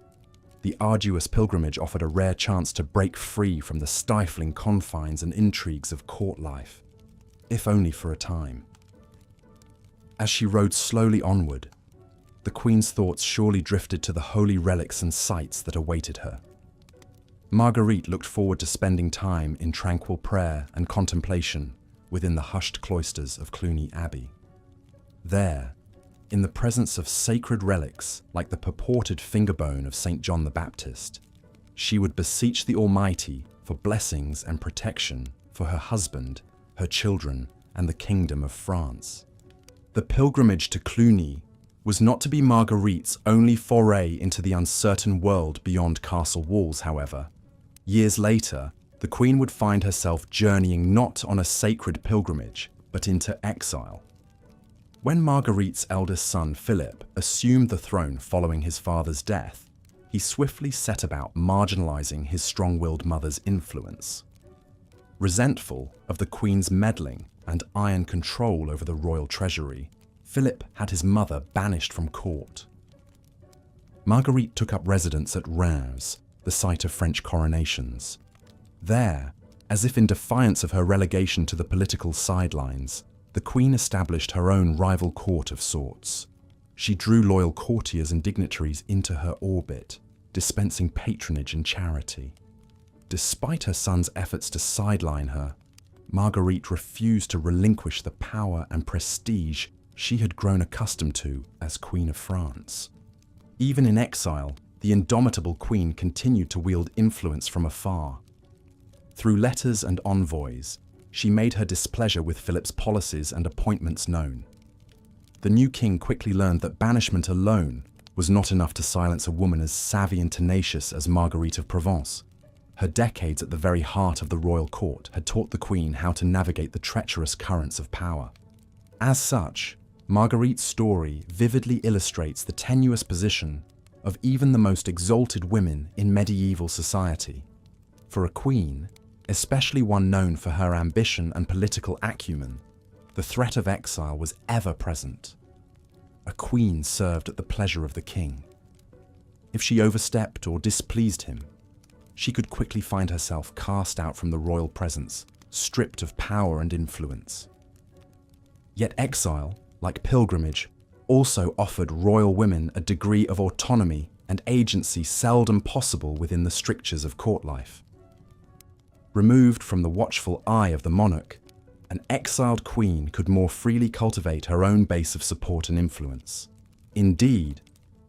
Speaker 1: the arduous pilgrimage offered a rare chance to break free from the stifling confines and intrigues of court life, if only for a time. As she rode slowly onward, the Queen's thoughts surely drifted to the holy relics and sites that awaited her. Marguerite looked forward to spending time in tranquil prayer and contemplation within the hushed cloisters of Cluny Abbey. There, in the presence of sacred relics like the purported fingerbone of St. John the Baptist, she would beseech the Almighty for blessings and protection for her husband, her children, and the Kingdom of France. The pilgrimage to Cluny was not to be Marguerite's only foray into the uncertain world beyond castle walls, however. Years later, the Queen would find herself journeying not on a sacred pilgrimage, but into exile. When Marguerite's eldest son, Philip, assumed the throne following his father's death, he swiftly set about marginalizing his strong-willed mother's influence. Resentful of the Queen's meddling and iron control over the royal treasury, Philip had his mother banished from court. Marguerite took up residence at Reims, the site of French coronations. There, as if in defiance of her relegation to the political sidelines, the Queen established her own rival court of sorts. She drew loyal courtiers and dignitaries into her orbit, dispensing patronage and charity. Despite her son's efforts to sideline her, Marguerite refused to relinquish the power and prestige she had grown accustomed to as Queen of France. Even in exile, the indomitable Queen continued to wield influence from afar. Through letters and envoys, she made her displeasure with Philip's policies and appointments known. The new king quickly learned that banishment alone was not enough to silence a woman as savvy and tenacious as Marguerite of Provence. Her decades at the very heart of the royal court had taught the Queen how to navigate the treacherous currents of power. As such, Marguerite's story vividly illustrates the tenuous position of even the most exalted women in medieval society. For a queen, especially one known for her ambition and political acumen, the threat of exile was ever present. A queen served at the pleasure of the king. If she overstepped or displeased him, she could quickly find herself cast out from the royal presence, stripped of power and influence. Yet exile, like pilgrimage, also offered royal women a degree of autonomy and agency seldom possible within the strictures of court life. Removed from the watchful eye of the monarch, an exiled queen could more freely cultivate her own base of support and influence. Indeed,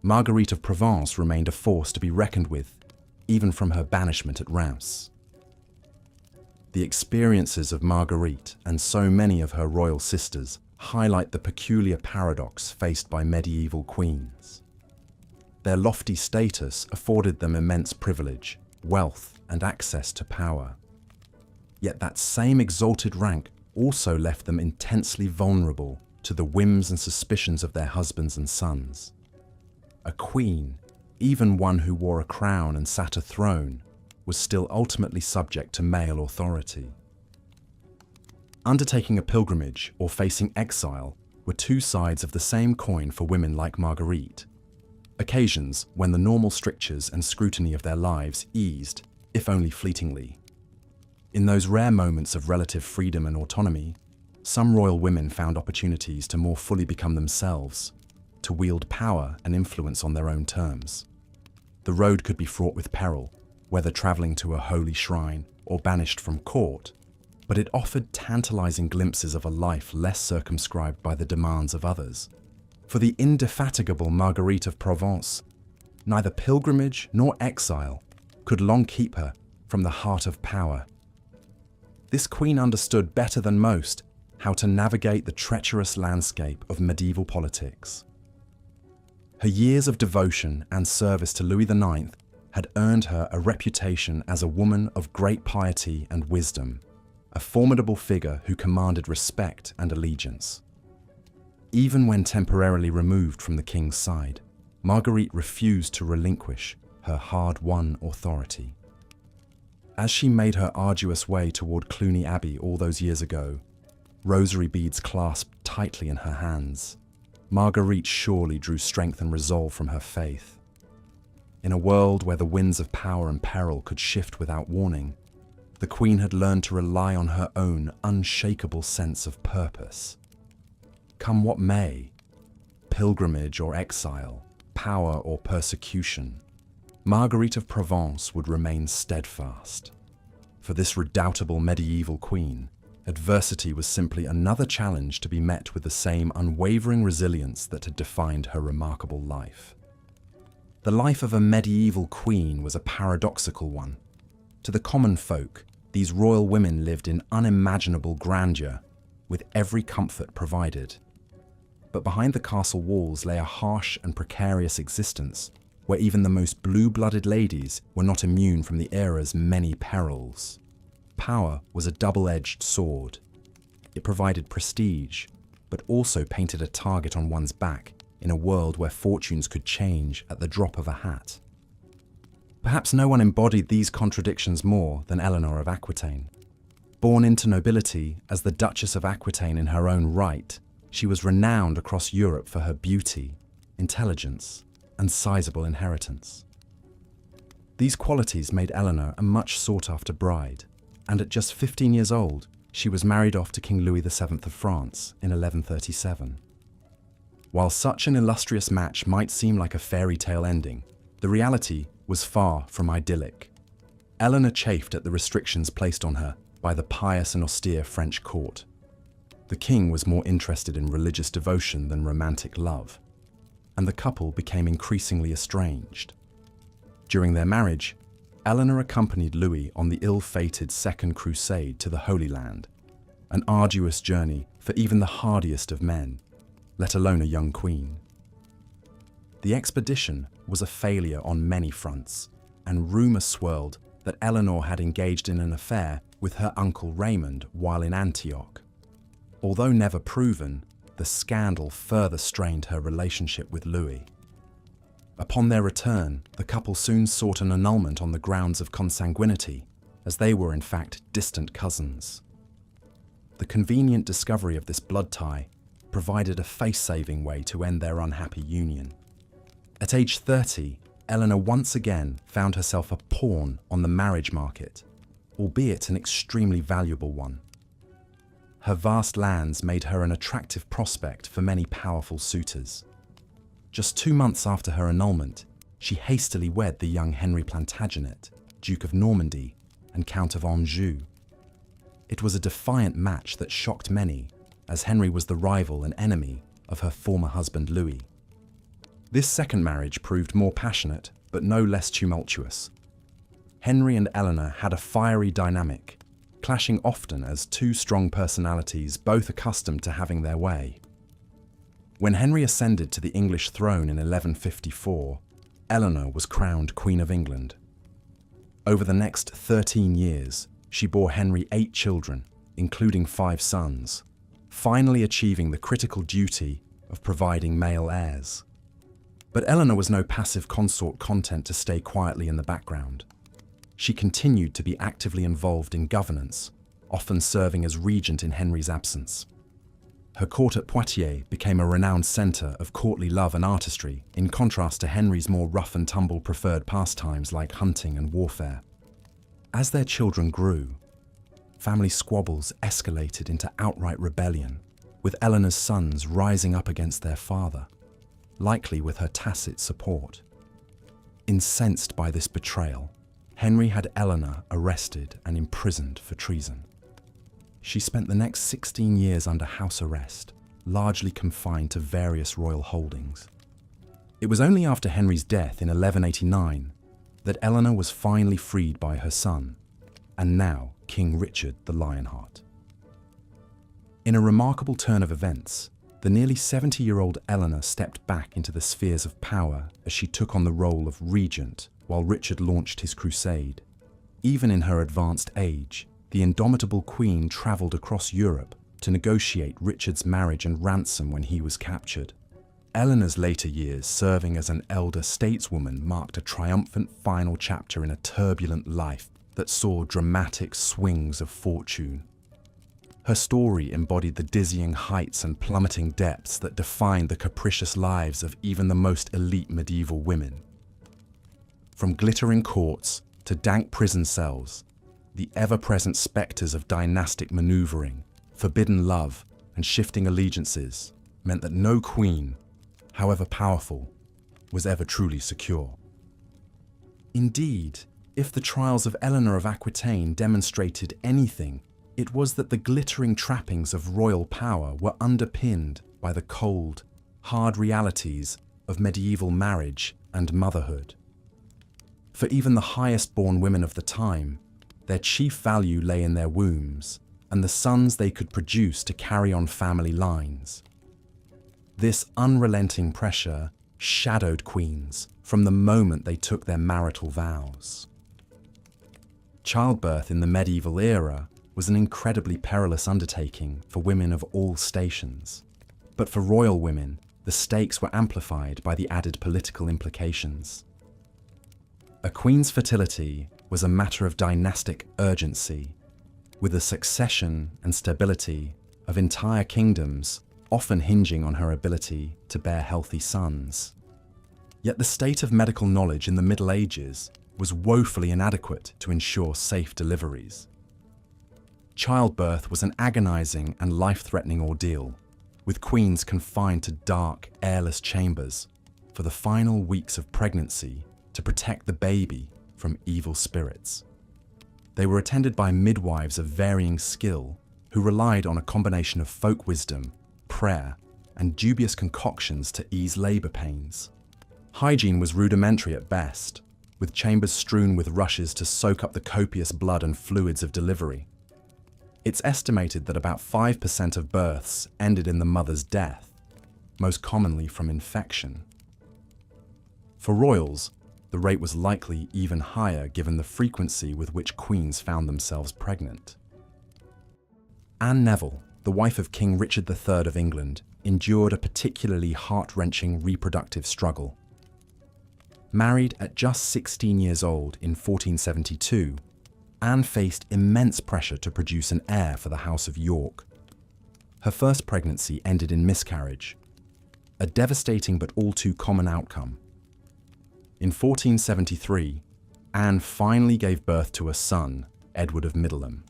Speaker 1: Marguerite of Provence remained a force to be reckoned with, even from her banishment at Reims. The experiences of Marguerite and so many of her royal sisters highlight the peculiar paradox faced by medieval queens. Their lofty status afforded them immense privilege, wealth, and access to power. Yet that same exalted rank also left them intensely vulnerable to the whims and suspicions of their husbands and sons. A queen, even one who wore a crown and sat a throne, was still ultimately subject to male authority. Undertaking a pilgrimage or facing exile were two sides of the same coin for women like Marguerite, occasions when the normal strictures and scrutiny of their lives eased, if only fleetingly. In those rare moments of relative freedom and autonomy, some royal women found opportunities to more fully become themselves, to wield power and influence on their own terms. The road could be fraught with peril, whether traveling to a holy shrine or banished from court, but it offered tantalizing glimpses of a life less circumscribed by the demands of others. For the indefatigable Marguerite of Provence, neither pilgrimage nor exile could long keep her from the heart of power. This queen understood better than most how to navigate the treacherous landscape of medieval politics. Her years of devotion and service to Louis IX had earned her a reputation as a woman of great piety and wisdom, a formidable figure who commanded respect and allegiance. Even when temporarily removed from the king's side, Marguerite refused to relinquish her hard-won authority. As she made her arduous way toward Cluny Abbey all those years ago, rosary beads clasped tightly in her hands, Marguerite surely drew strength and resolve from her faith. In a world where the winds of power and peril could shift without warning, the Queen had learned to rely on her own unshakable sense of purpose. Come what may, pilgrimage or exile, power or persecution, Marguerite of Provence would remain steadfast. For this redoubtable medieval queen, adversity was simply another challenge to be met with the same unwavering resilience that had defined her remarkable life. The life of a medieval queen was a paradoxical one. To the common folk, these royal women lived in unimaginable grandeur, with every comfort provided. But behind the castle walls lay a harsh and precarious existence, where even the most blue-blooded ladies were not immune from the era's many perils. Power was a double-edged sword. It provided prestige, but also painted a target on one's back in a world where fortunes could change at the drop of a hat. Perhaps no one embodied these contradictions more than Eleanor of Aquitaine. Born into nobility as the Duchess of Aquitaine in her own right, she was renowned across Europe for her beauty, intelligence, and sizable inheritance. These qualities made Eleanor a much sought-after bride, and at just 15 years old, she was married off to King Louis VII of France in 1137. While such an illustrious match might seem like a fairy tale ending, the reality was far from idyllic. Eleanor chafed at the restrictions placed on her by the pious and austere French court. The king was more interested in religious devotion than romantic love, and the couple became increasingly estranged. During their marriage, Eleanor accompanied Louis on the ill-fated Second Crusade to the Holy Land, an arduous journey for even the hardiest of men, let alone a young queen. The expedition was a failure on many fronts, and rumour swirled that Eleanor had engaged in an affair with her uncle Raymond while in Antioch. Although never proven, the scandal further strained her relationship with Louis. Upon their return, the couple soon sought an annulment on the grounds of consanguinity, as they were in fact distant cousins. The convenient discovery of this blood tie provided a face-saving way to end their unhappy union. At age 30, Eleanor once again found herself a pawn on the marriage market, albeit an extremely valuable one. Her vast lands made her an attractive prospect for many powerful suitors. Just 2 months after her annulment, she hastily wed the young Henry Plantagenet, Duke of Normandy, and Count of Anjou. It was a defiant match that shocked many, as Henry was the rival and enemy of her former husband Louis. This second marriage proved more passionate, but no less tumultuous. Henry and Eleanor had a fiery dynamic, clashing often as two strong personalities both accustomed to having their way. When Henry ascended to the English throne in 1154, Eleanor was crowned Queen of England. Over the next 13 years, she bore Henry 8 children, including 5 sons, finally achieving the critical duty of providing male heirs. But Eleanor was no passive consort content to stay quietly in the background. She continued to be actively involved in governance, often serving as regent in Henry's absence. Her court at Poitiers became a renowned centre of courtly love and artistry, in contrast to Henry's more rough-and-tumble preferred pastimes like hunting and warfare. As their children grew, family squabbles escalated into outright rebellion, with Eleanor's sons rising up against their father, likely with her tacit support. Incensed by this betrayal, Henry had Eleanor arrested and imprisoned for treason. She spent the next 16 years under house arrest, largely confined to various royal holdings. It was only after Henry's death in 1189 that Eleanor was finally freed by her son, and now King Richard the Lionheart. In a remarkable turn of events, the nearly 70-year-old Eleanor stepped back into the spheres of power as she took on the role of regent while Richard launched his crusade. Even in her advanced age, the indomitable queen travelled across Europe to negotiate Richard's marriage and ransom when he was captured. Eleanor's later years serving as an elder stateswoman marked a triumphant final chapter in a turbulent life that saw dramatic swings of fortune. Her story embodied the dizzying heights and plummeting depths that defined the capricious lives of even the most elite medieval women. From glittering courts to dank prison cells, the ever-present spectres of dynastic maneuvering, forbidden love, and shifting allegiances meant that no queen, however powerful, was ever truly secure. Indeed, if the trials of Eleanor of Aquitaine demonstrated anything, it was that the glittering trappings of royal power were underpinned by the cold, hard realities of medieval marriage and motherhood. For even the highest-born women of the time, their chief value lay in their wombs and the sons they could produce to carry on family lines. This unrelenting pressure shadowed queens from the moment they took their marital vows. Childbirth in the medieval era was an incredibly perilous undertaking for women of all stations. But for royal women, the stakes were amplified by the added political implications. A queen's fertility was a matter of dynastic urgency, with the succession and stability of entire kingdoms often hinging on her ability to bear healthy sons. Yet the state of medical knowledge in the Middle Ages was woefully inadequate to ensure safe deliveries. Childbirth was an agonizing and life-threatening ordeal, with queens confined to dark, airless chambers for the final weeks of pregnancy to protect the baby from evil spirits. They were attended by midwives of varying skill who relied on a combination of folk wisdom, prayer, and dubious concoctions to ease labor pains. Hygiene was rudimentary at best, with chambers strewn with rushes to soak up the copious blood and fluids of delivery. It's estimated that about 5% of births ended in the mother's death, most commonly from infection. For royals, the rate was likely even higher given the frequency with which queens found themselves pregnant. Anne Neville, the wife of King Richard III of England, endured a particularly heart-wrenching reproductive struggle. Married at just 16 years old in 1472, Anne faced immense pressure to produce an heir for the House of York. Her first pregnancy ended in miscarriage, a devastating but all too common outcome. In 1473, Anne finally gave birth to a son, Edward of Middleham.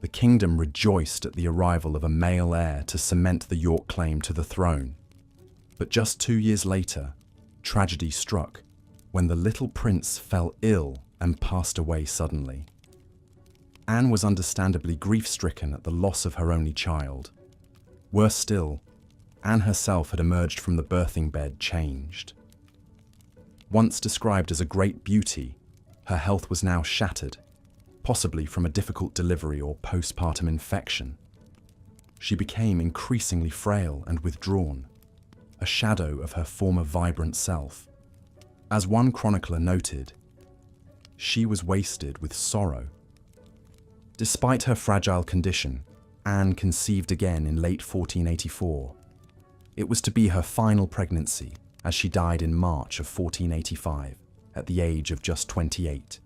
Speaker 1: The kingdom rejoiced at the arrival of a male heir to cement the York claim to the throne. But just 2 years later, tragedy struck when the little prince fell ill and passed away suddenly. Anne was understandably grief-stricken at the loss of her only child. Worse still, Anne herself had emerged from the birthing bed changed. Once described as a great beauty, her health was now shattered, possibly from a difficult delivery or postpartum infection. She became increasingly frail and withdrawn, a shadow of her former vibrant self. As one chronicler noted, she was wasted with sorrow. Despite her fragile condition, Anne conceived again in late 1484. It was to be her final pregnancy, as she died in March of 1485, at the age of just 28.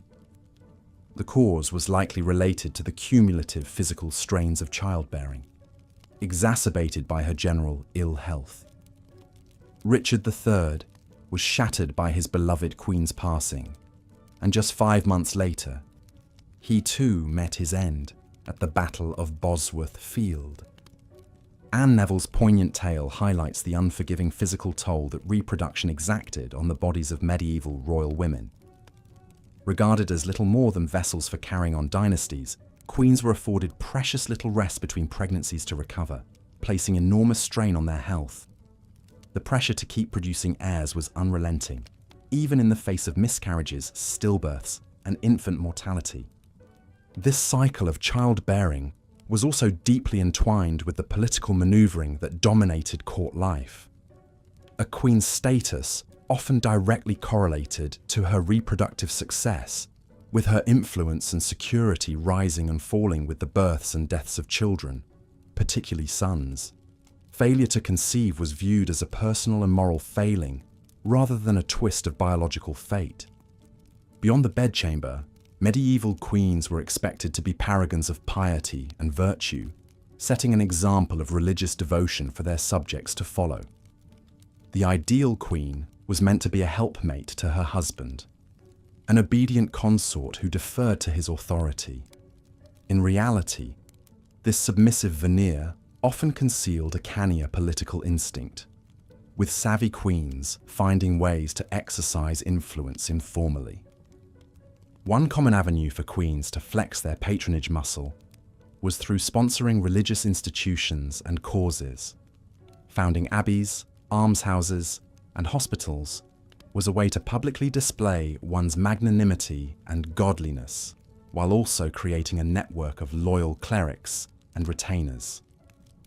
Speaker 1: The cause was likely related to the cumulative physical strains of childbearing, exacerbated by her general ill health. Richard III was shattered by his beloved Queen's passing, and just 5 months later, he too met his end at the Battle of Bosworth Field. Anne Neville's poignant tale highlights the unforgiving physical toll that reproduction exacted on the bodies of medieval royal women. Regarded as little more than vessels for carrying on dynasties, queens were afforded precious little rest between pregnancies to recover, placing enormous strain on their health. The pressure to keep producing heirs was unrelenting, even in the face of miscarriages, stillbirths, and infant mortality. This cycle of childbearing was also deeply entwined with the political maneuvering that dominated court life. A queen's status often directly correlated to her reproductive success, with her influence and security rising and falling with the births and deaths of children, particularly sons. Failure to conceive was viewed as a personal and moral failing, rather than a twist of biological fate. Beyond the bedchamber, medieval queens were expected to be paragons of piety and virtue, setting an example of religious devotion for their subjects to follow. The ideal queen was meant to be a helpmate to her husband, an obedient consort who deferred to his authority. In reality, this submissive veneer often concealed a cannier political instinct, with savvy queens finding ways to exercise influence informally. One common avenue for queens to flex their patronage muscle was through sponsoring religious institutions and causes. Founding abbeys, almshouses, and hospitals was a way to publicly display one's magnanimity and godliness, while also creating a network of loyal clerics and retainers.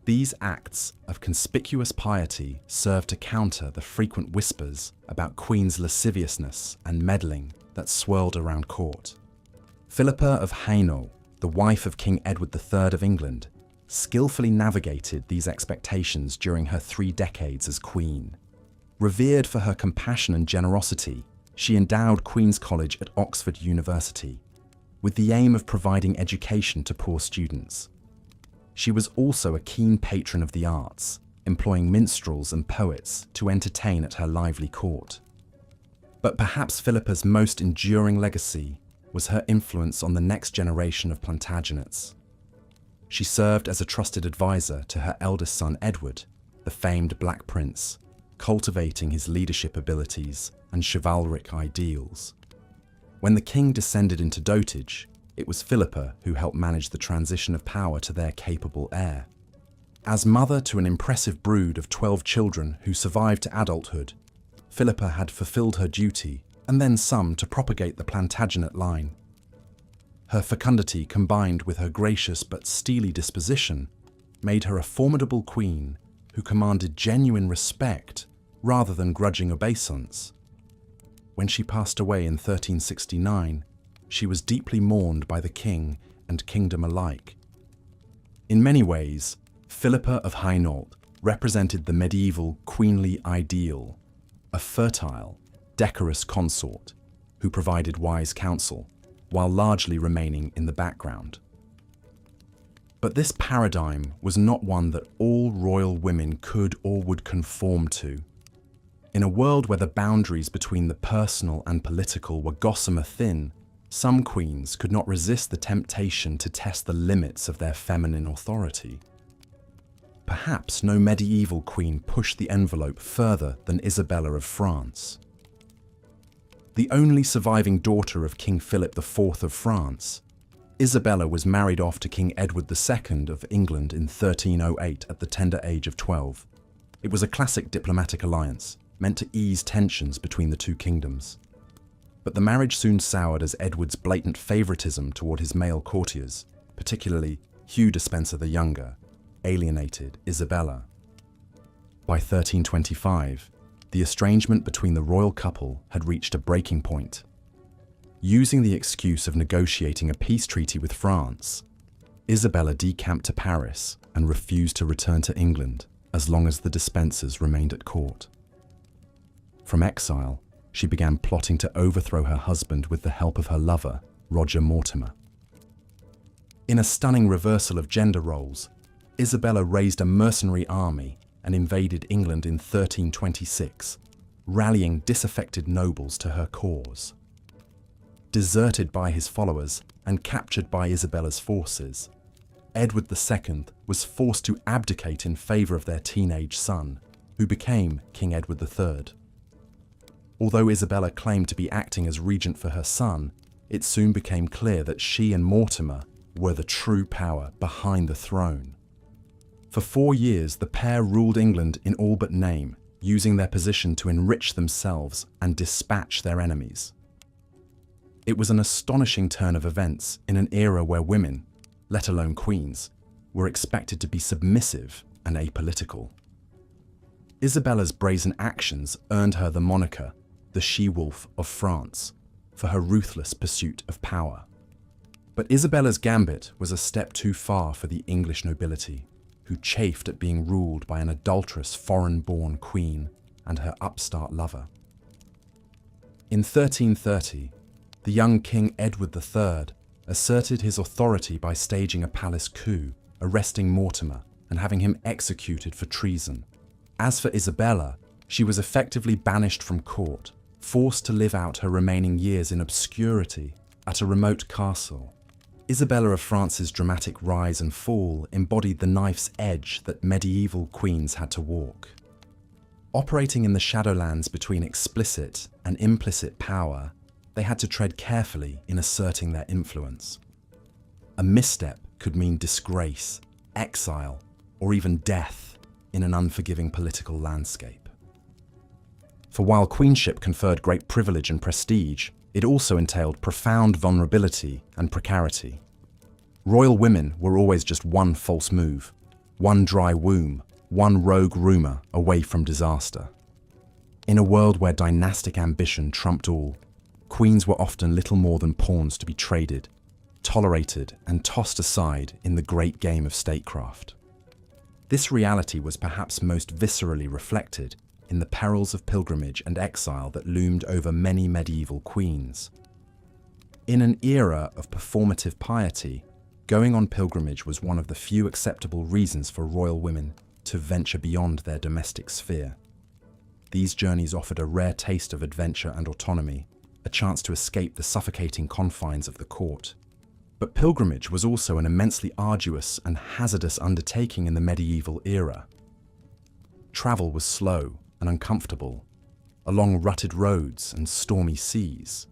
Speaker 1: These acts of conspicuous piety served to counter the frequent whispers about Queen's lasciviousness and meddling that swirled around court. Philippa of Hainault, the wife of King Edward III of England, skillfully navigated these expectations during her 3 decades as queen. Revered for her compassion and generosity, she endowed Queen's College at Oxford University, with the aim of providing education to poor students. She was also a keen patron of the arts, employing minstrels and poets to entertain at her lively court. But perhaps Philippa's most enduring legacy was her influence on the next generation of Plantagenets. She served as a trusted advisor to her eldest son Edward, the famed Black Prince, cultivating his leadership abilities and chivalric ideals. When the king descended into dotage, it was Philippa who helped manage the transition of power to their capable heir. As mother to an impressive brood of 12 children who survived to adulthood, Philippa had fulfilled her duty and then some to propagate the Plantagenet line. Her fecundity combined with her gracious but steely disposition made her a formidable queen who commanded genuine respect rather than grudging obeisance. When she passed away in 1369, she was deeply mourned by the king and kingdom alike. In many ways, Philippa of Hainault represented the medieval queenly ideal, a fertile, decorous consort who provided wise counsel while largely remaining in the background. But this paradigm was not one that all royal women could or would conform to. In a world where the boundaries between the personal and political were gossamer thin, some queens could not resist the temptation to test the limits of their feminine authority. Perhaps no medieval queen pushed the envelope further than Isabella of France. The only surviving daughter of King Philip IV of France, Isabella was married off to King Edward II of England in 1308 at the tender age of 12. It was a classic diplomatic alliance, meant to ease tensions between the two kingdoms. But the marriage soon soured as Edward's blatant favoritism toward his male courtiers, particularly Hugh Despencer the Younger, alienated Isabella. By 1325, the estrangement between the royal couple had reached a breaking point. Using the excuse of negotiating a peace treaty with France, Isabella decamped to Paris and refused to return to England as long as the Despensers remained at court. From exile, she began plotting to overthrow her husband with the help of her lover, Roger Mortimer. In a stunning reversal of gender roles, Isabella raised a mercenary army and invaded England in 1326, rallying disaffected nobles to her cause. Deserted by his followers and captured by Isabella's forces, Edward II was forced to abdicate in favour of their teenage son, who became King Edward III. Although Isabella claimed to be acting as regent for her son, it soon became clear that she and Mortimer were the true power behind the throne. For 4 years, the pair ruled England in all but name, using their position to enrich themselves and dispatch their enemies. It was an astonishing turn of events in an era where women, let alone queens, were expected to be submissive and apolitical. Isabella's brazen actions earned her the moniker, the She-Wolf of France, for her ruthless pursuit of power. But Isabella's gambit was a step too far for the English nobility, who chafed at being ruled by an adulterous foreign-born queen and her upstart lover. In 1330, the young King Edward III asserted his authority by staging a palace coup, arresting Mortimer and having him executed for treason. As for Isabella, she was effectively banished from court, forced to live out her remaining years in obscurity at a remote castle. Isabella of France's dramatic rise and fall embodied the knife's edge that medieval queens had to walk. Operating in the shadowlands between explicit and implicit power, they had to tread carefully in asserting their influence. A misstep could mean disgrace, exile, or even death in an unforgiving political landscape. For while queenship conferred great privilege and prestige, it also entailed profound vulnerability and precarity. Royal women were always just one false move, one dry womb, one rogue rumour away from disaster. In a world where dynastic ambition trumped all, queens were often little more than pawns to be traded, tolerated and tossed aside in the great game of statecraft. This reality was perhaps most viscerally reflected in the perils of pilgrimage and exile that loomed over many medieval queens. In an era of performative piety, going on pilgrimage was one of the few acceptable reasons for royal women to venture beyond their domestic sphere. These journeys offered a rare taste of adventure and autonomy, a chance to escape the suffocating confines of the court. But pilgrimage was also an immensely arduous and hazardous undertaking in the medieval era. Travel was slow and uncomfortable, along rutted roads and stormy seas.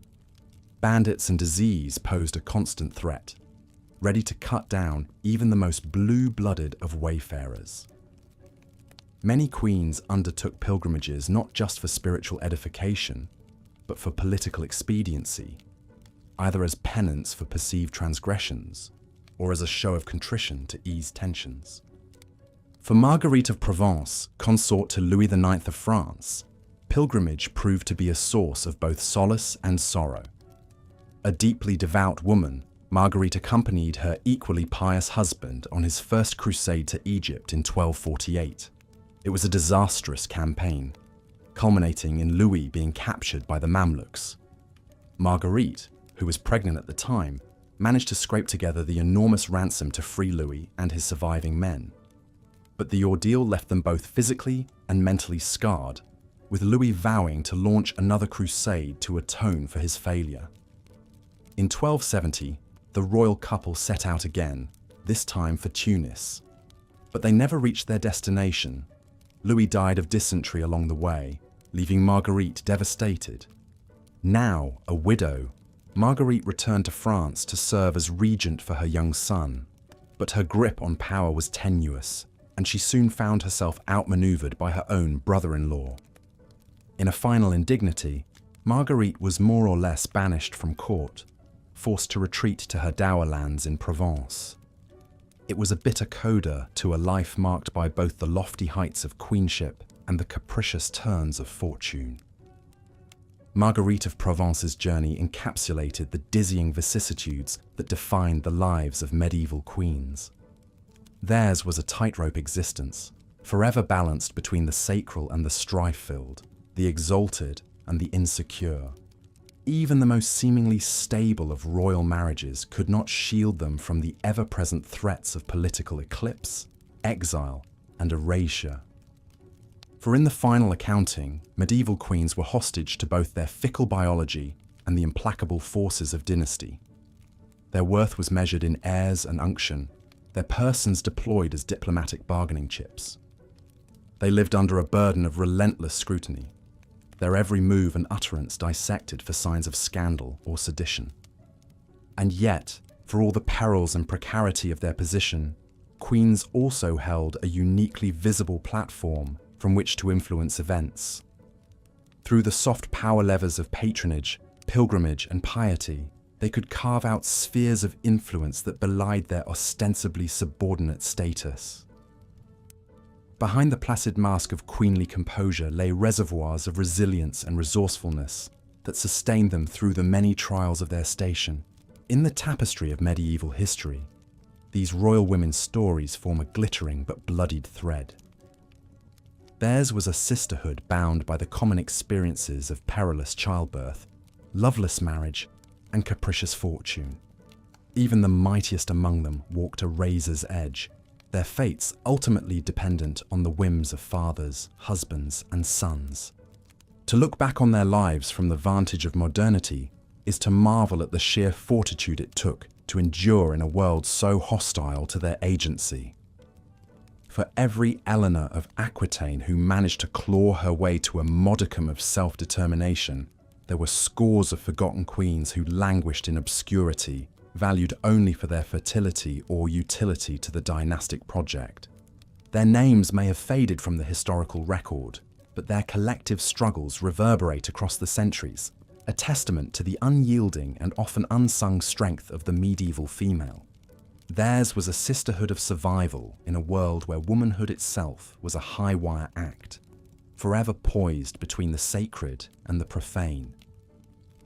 Speaker 1: Bandits and disease posed a constant threat, ready to cut down even the most blue-blooded of wayfarers. Many queens undertook pilgrimages not just for spiritual edification, but for political expediency, either as penance for perceived transgressions or as a show of contrition to ease tensions. For Marguerite of Provence, consort to Louis IX of France, pilgrimage proved to be a source of both solace and sorrow. A deeply devout woman, Marguerite accompanied her equally pious husband on his first crusade to Egypt in 1248. It was a disastrous campaign, culminating in Louis being captured by the Mamluks. Marguerite, who was pregnant at the time, managed to scrape together the enormous ransom to free Louis and his surviving men. But the ordeal left them both physically and mentally scarred, with Louis vowing to launch another crusade to atone for his failure. In 1270, the royal couple set out again, this time for Tunis. But they never reached their destination. Louis died of dysentery along the way, leaving Marguerite devastated. Now a widow, Marguerite returned to France to serve as regent for her young son, but her grip on power was tenuous, and she soon found herself outmaneuvered by her own brother-in-law. In a final indignity, Marguerite was more or less banished from court, forced to retreat to her dower lands in Provence. It was a bitter coda to a life marked by both the lofty heights of queenship and the capricious turns of fortune. Marguerite of Provence's journey encapsulated the dizzying vicissitudes that defined the lives of medieval queens. Theirs was a tightrope existence, forever balanced between the sacral and the strife-filled, the exalted and the insecure. Even the most seemingly stable of royal marriages could not shield them from the ever-present threats of political eclipse, exile, and erasure. For in the final accounting, medieval queens were hostage to both their fickle biology and the implacable forces of dynasty. Their worth was measured in heirs and unction, their persons deployed as diplomatic bargaining chips. They lived under a burden of relentless scrutiny, their every move and utterance dissected for signs of scandal or sedition. And yet, for all the perils and precarity of their position, queens also held a uniquely visible platform from which to influence events. Through the soft power levers of patronage, pilgrimage, and piety, they could carve out spheres of influence that belied their ostensibly subordinate status. Behind the placid mask of queenly composure lay reservoirs of resilience and resourcefulness that sustained them through the many trials of their station. In the tapestry of medieval history, these royal women's stories form a glittering but bloodied thread. Theirs was a sisterhood bound by the common experiences of perilous childbirth, loveless marriage, and capricious fortune. Even the mightiest among them walked a razor's edge, their fates ultimately dependent on the whims of fathers, husbands, and sons. To look back on their lives from the vantage of modernity is to marvel at the sheer fortitude it took to endure in a world so hostile to their agency. For every Eleanor of Aquitaine who managed to claw her way to a modicum of self-determination, there were scores of forgotten queens who languished in obscurity, valued only for their fertility or utility to the dynastic project. Their names may have faded from the historical record, but their collective struggles reverberate across the centuries, a testament to the unyielding and often unsung strength of the medieval female. Theirs was a sisterhood of survival in a world where womanhood itself was a high-wire act, forever poised between the sacred and the profane.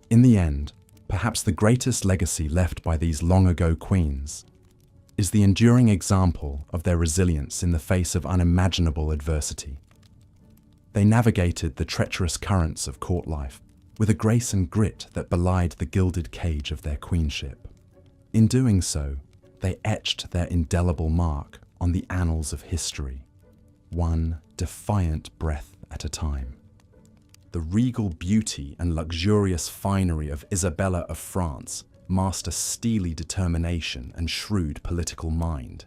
Speaker 1: In the end, perhaps the greatest legacy left by these long-ago queens is the enduring example of their resilience in the face of unimaginable adversity. They navigated the treacherous currents of court life with a grace and grit that belied the gilded cage of their queenship. In doing so, they etched their indelible mark on the annals of history, one defiant breath at a time. The regal beauty and luxurious finery of Isabella of France masked a steely determination and shrewd political mind.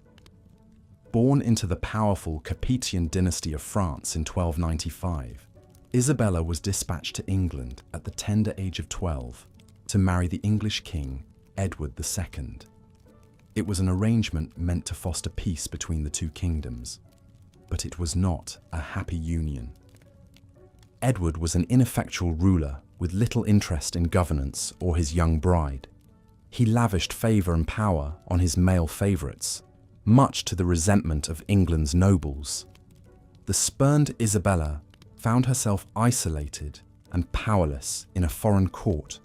Speaker 1: Born into the powerful Capetian dynasty of France in 1295, Isabella was dispatched to England at the tender age of 12 to marry the English king, Edward II. It was an arrangement meant to foster peace between the two kingdoms, but it was not a happy union. Edward was an ineffectual ruler with little interest in governance or his young bride. He lavished favour and power on his male favourites, much to the resentment of England's nobles. The spurned Isabella found herself isolated and powerless in a foreign court,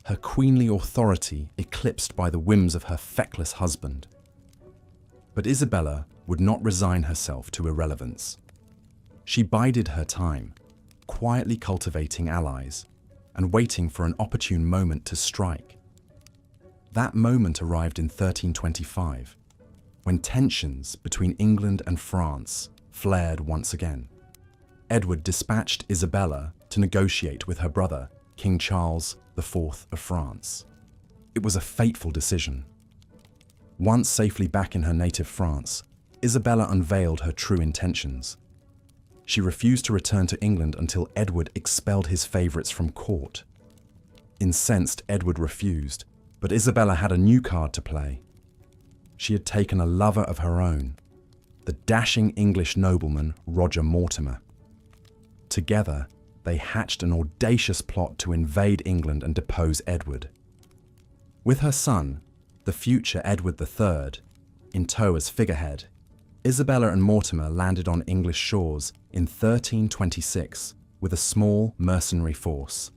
Speaker 1: her queenly authority eclipsed by the whims of her feckless husband. But Isabella would not resign herself to irrelevance. She bided her time, quietly cultivating allies and waiting for an opportune moment to strike. That moment arrived in 1325, when tensions between England and France flared once again. Edward dispatched Isabella to negotiate with her brother, King Charles IV of France. It was a fateful decision. Once safely back in her native France, Isabella unveiled her true intentions. She refused to return to England until Edward expelled his favourites from court. Incensed, Edward refused, but Isabella had a new card to play. She had taken a lover of her own, the dashing English nobleman Roger Mortimer. Together, they hatched an audacious plot to invade England and depose Edward. With her son, the future Edward III, in tow as figurehead, Isabella and Mortimer landed on English shores in 1326 with a small mercenary force.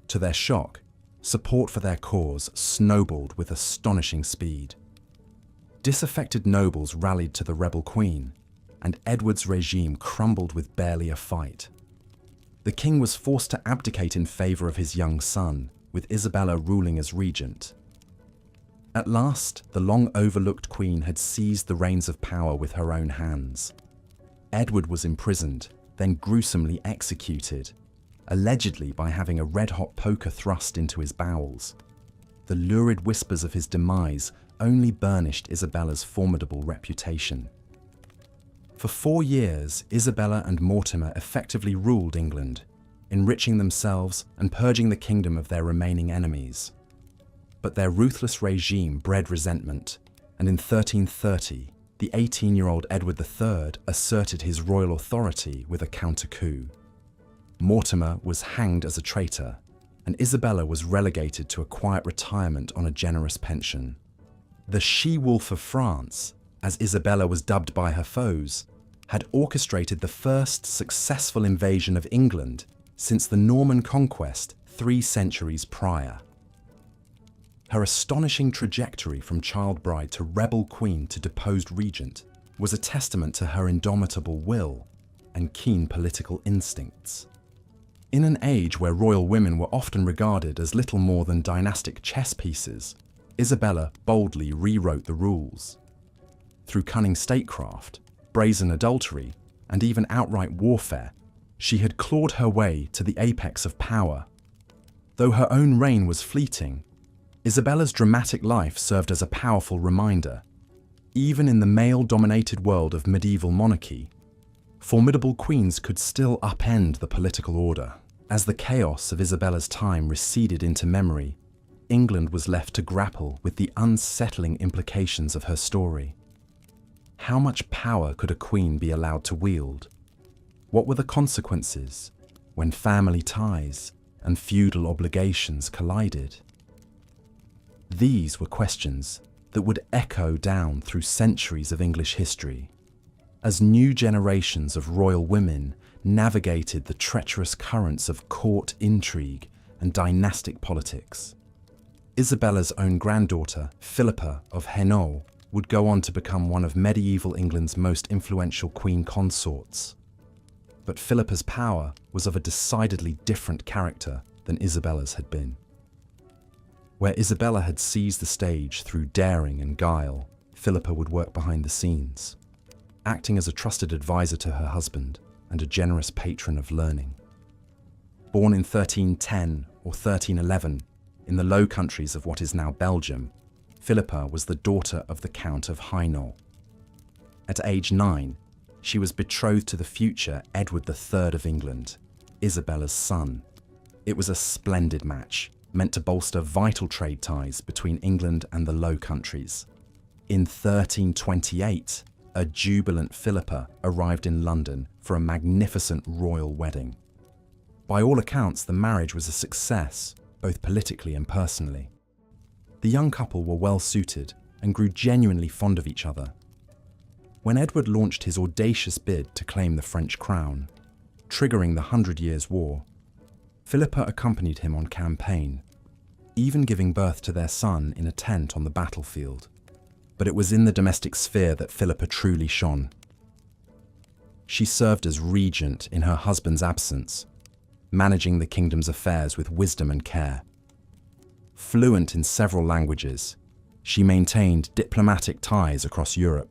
Speaker 1: To their shock, support for their cause snowballed with astonishing speed. Disaffected nobles rallied to the rebel queen, and Edward's regime crumbled with barely a fight. The king was forced to abdicate in favour of his young son, with Isabella ruling as regent. At last, the long-overlooked queen had seized the reins of power with her own hands. Edward was imprisoned, then gruesomely executed, allegedly by having a red-hot poker thrust into his bowels. The lurid whispers of his demise only burnished Isabella's formidable reputation. For 4 years, Isabella and Mortimer effectively ruled England, enriching themselves and purging the kingdom of their remaining enemies. But their ruthless regime bred resentment, and in 1330, the 18-year-old Edward III asserted his royal authority with a counter-coup. Mortimer was hanged as a traitor, and Isabella was relegated to a quiet retirement on a generous pension. The she-wolf of France, as Isabella was dubbed by her foes, had orchestrated the first successful invasion of England since the Norman conquest 3 centuries prior. Her astonishing trajectory from child bride to rebel queen to deposed regent was a testament to her indomitable will and keen political instincts. In an age where royal women were often regarded as little more than dynastic chess pieces, Isabella boldly rewrote the rules. Through cunning statecraft, brazen adultery, and even outright warfare, she had clawed her way to the apex of power. Though her own reign was fleeting, Isabella's dramatic life served as a powerful reminder. Even in the male-dominated world of medieval monarchy, formidable queens could still upend the political order. As the chaos of Isabella's time receded into memory, England was left to grapple with the unsettling implications of her story. How much power could a queen be allowed to wield? What were the consequences when family ties and feudal obligations collided? These were questions that would echo down through centuries of English history, as new generations of royal women navigated the treacherous currents of court intrigue and dynastic politics. Isabella's own granddaughter, Philippa of Hainault, would go on to become one of medieval England's most influential queen consorts. But Philippa's power was of a decidedly different character than Isabella's had been. Where Isabella had seized the stage through daring and guile, Philippa would work behind the scenes, acting as a trusted advisor to her husband and a generous patron of learning. Born in 1310 or 1311 in the Low Countries of what is now Belgium, Philippa was the daughter of the Count of Hainault. At age 9, she was betrothed to the future Edward III of England, Isabella's son. It was a splendid match, meant to bolster vital trade ties between England and the Low Countries. In 1328, a jubilant Philippa arrived in London for a magnificent royal wedding. By all accounts, the marriage was a success, both politically and personally. The young couple were well suited and grew genuinely fond of each other. When Edward launched his audacious bid to claim the French crown, triggering the 100 Years' War, Philippa accompanied him on campaign, even giving birth to their son in a tent on the battlefield. But it was in the domestic sphere that Philippa truly shone. She served as regent in her husband's absence, managing the kingdom's affairs with wisdom and care. Fluent in several languages, she maintained diplomatic ties across Europe,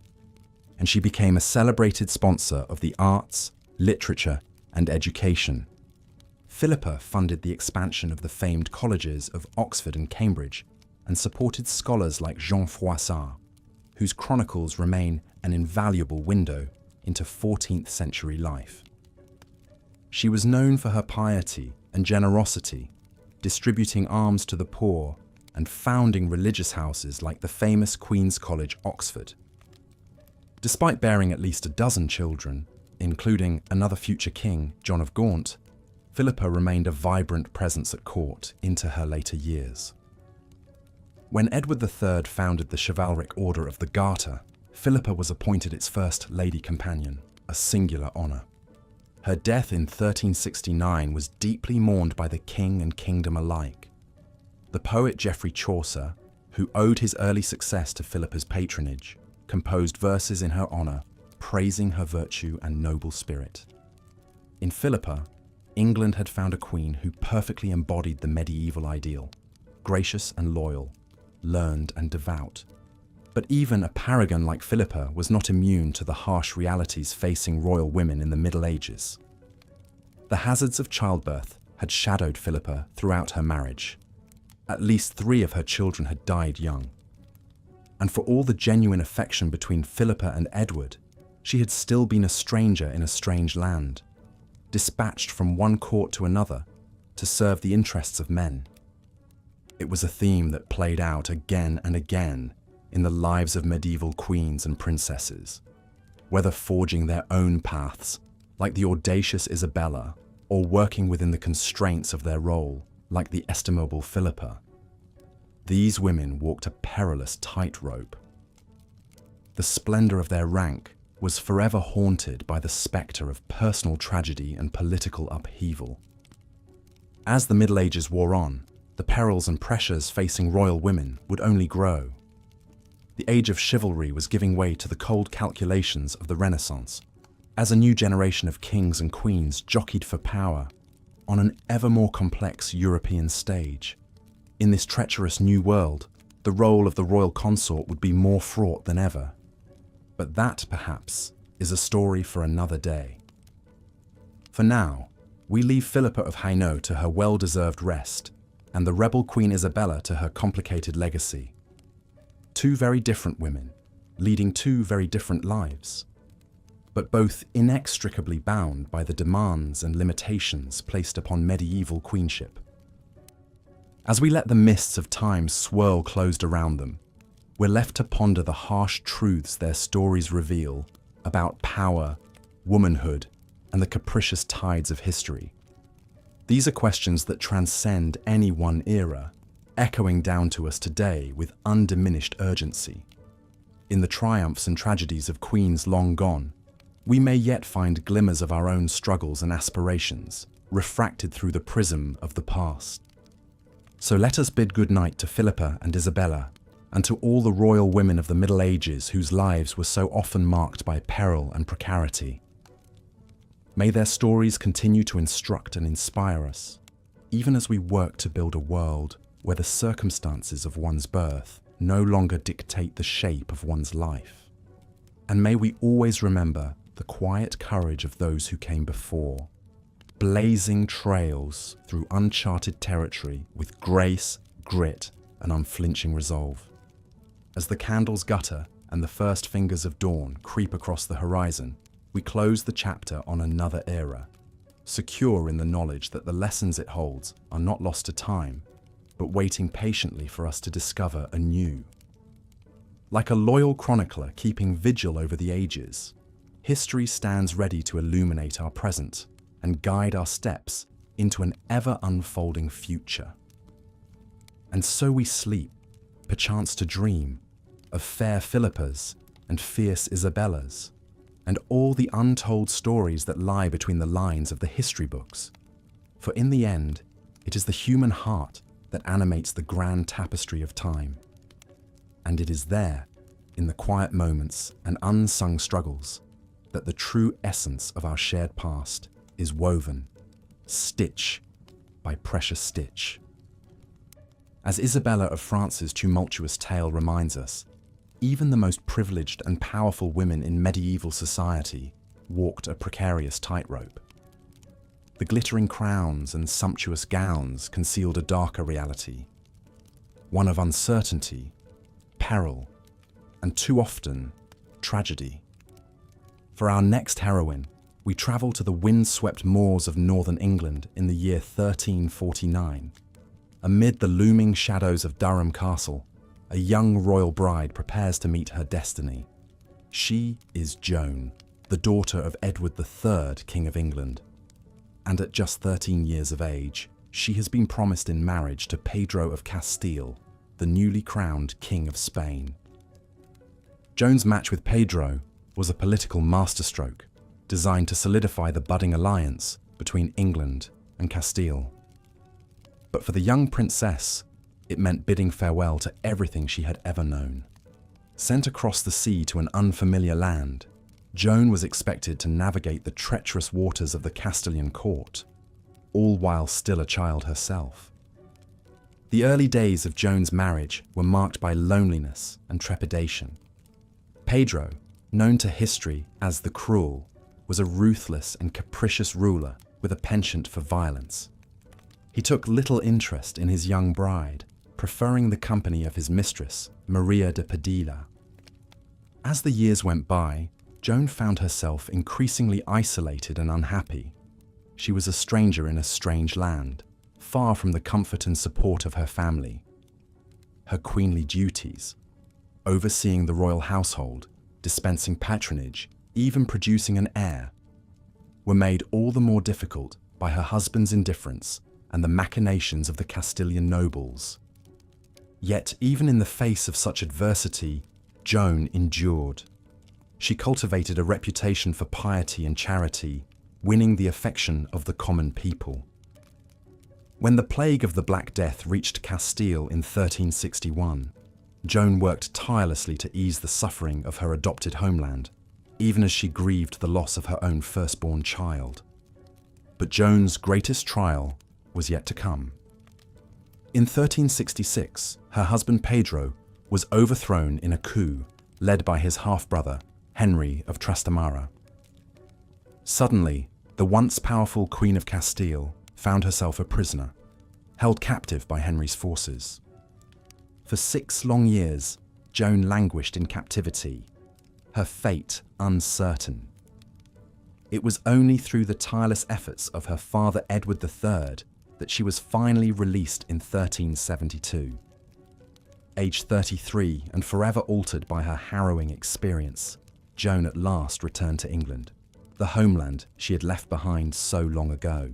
Speaker 1: and she became a celebrated sponsor of the arts, literature, and education. Philippa funded the expansion of the famed colleges of Oxford and Cambridge and supported scholars like Jean Froissart, whose chronicles remain an invaluable window into 14th century life. She was known for her piety and generosity, distributing alms to the poor and founding religious houses like the famous Queen's College, Oxford. Despite bearing at least a dozen children, including another future king, John of Gaunt, Philippa remained a vibrant presence at court into her later years. When Edward III founded the chivalric Order of the Garter, Philippa was appointed its first lady companion, a singular honour. Her death in 1369 was deeply mourned by the king and kingdom alike. The poet Geoffrey Chaucer, who owed his early success to Philippa's patronage, composed verses in her honour, praising her virtue and noble spirit. In Philippa, England had found a queen who perfectly embodied the medieval ideal, gracious and loyal, learned and devout. But even a paragon like Philippa was not immune to the harsh realities facing royal women in the Middle Ages. The hazards of childbirth had shadowed Philippa throughout her marriage. At least 3 of her children had died young. And for all the genuine affection between Philippa and Edward, she had still been a stranger in a strange land, dispatched from one court to another to serve the interests of men. It was a theme that played out again and again in the lives of medieval queens and princesses, whether forging their own paths, like the audacious Isabella, or working within the constraints of their role, like the estimable Philippa. These women walked a perilous tightrope. The splendor of their rank was forever haunted by the specter of personal tragedy and political upheaval. As the Middle Ages wore on, the perils and pressures facing royal women would only grow. The age of chivalry was giving way to the cold calculations of the Renaissance, as a new generation of kings and queens jockeyed for power on an ever more complex European stage. In this treacherous new world, the role of the royal consort would be more fraught than ever. But that, perhaps, is a story for another day. For now, we leave Philippa of Hainaut to her well-deserved rest, and the rebel Queen Isabella to her complicated legacy. 2 very different women, leading 2 very different lives, but both inextricably bound by the demands and limitations placed upon medieval queenship. As we let the mists of time swirl closed around them, we're left to ponder the harsh truths their stories reveal about power, womanhood, and the capricious tides of history. These are questions that transcend any one era, echoing down to us today with undiminished urgency. In the triumphs and tragedies of queens long gone, we may yet find glimmers of our own struggles and aspirations, refracted through the prism of the past. So let us bid good night to Philippa and Isabella, and to all the royal women of the Middle Ages whose lives were so often marked by peril and precarity. May their stories continue to instruct and inspire us, even as we work to build a world where the circumstances of one's birth no longer dictate the shape of one's life. And may we always remember the quiet courage of those who came before, blazing trails through uncharted territory with grace, grit, and unflinching resolve. As the candles gutter and the first fingers of dawn creep across the horizon, we close the chapter on another era, secure in the knowledge that the lessons it holds are not lost to time, but waiting patiently for us to discover anew. Like a loyal chronicler keeping vigil over the ages, history stands ready to illuminate our present and guide our steps into an ever-unfolding future. And so we sleep, perchance to dream, of fair Philippas and fierce Isabellas, and all the untold stories that lie between the lines of the history books. For in the end, it is the human heart that animates the grand tapestry of time. And it is there, in the quiet moments and unsung struggles, that the true essence of our shared past is woven, stitch by precious stitch. As Isabella of France's tumultuous tale reminds us, even the most privileged and powerful women in medieval society walked a precarious tightrope. The glittering crowns and sumptuous gowns concealed a darker reality, one of uncertainty, peril, and too often, tragedy. For our next heroine, we travel to the wind-swept moors of northern England in the year 1349, Amid the looming shadows of Durham Castle, a young royal bride prepares to meet her destiny. She is Joan, the daughter of Edward III, King of England. And at just 13 years of age, she has been promised in marriage to Pedro of Castile, the newly crowned King of Spain. Joan's match with Pedro was a political masterstroke designed to solidify the budding alliance between England and Castile. But for the young princess, it meant bidding farewell to everything she had ever known. Sent across the sea to an unfamiliar land, Joan was expected to navigate the treacherous waters of the Castilian court, all while still a child herself. The early days of Joan's marriage were marked by loneliness and trepidation. Pedro, known to history as the Cruel, was a ruthless and capricious ruler with a penchant for violence. He took little interest in his young bride, preferring the company of his mistress, Maria de Padilla. As the years went by, Joan found herself increasingly isolated and unhappy. She was a stranger in a strange land, far from the comfort and support of her family. Her queenly duties, overseeing the royal household, dispensing patronage, even producing an heir, were made all the more difficult by her husband's indifference and the machinations of the Castilian nobles. Yet, even in the face of such adversity, Joan endured. She cultivated a reputation for piety and charity, winning the affection of the common people. When the plague of the Black Death reached Castile in 1361, Joan worked tirelessly to ease the suffering of her adopted homeland, even as she grieved the loss of her own firstborn child. But Joan's greatest trial was yet to come. In 1366, her husband Pedro was overthrown in a coup led by his half-brother, Henry of Trastamara. Suddenly, the once powerful Queen of Castile found herself a prisoner, held captive by Henry's forces. For 6 long years, Joan languished in captivity, her fate uncertain. It was only through the tireless efforts of her father Edward III that she was finally released in 1372. Aged 33 and forever altered by her harrowing experience, Joan at last returned to England, the homeland she had left behind so long ago.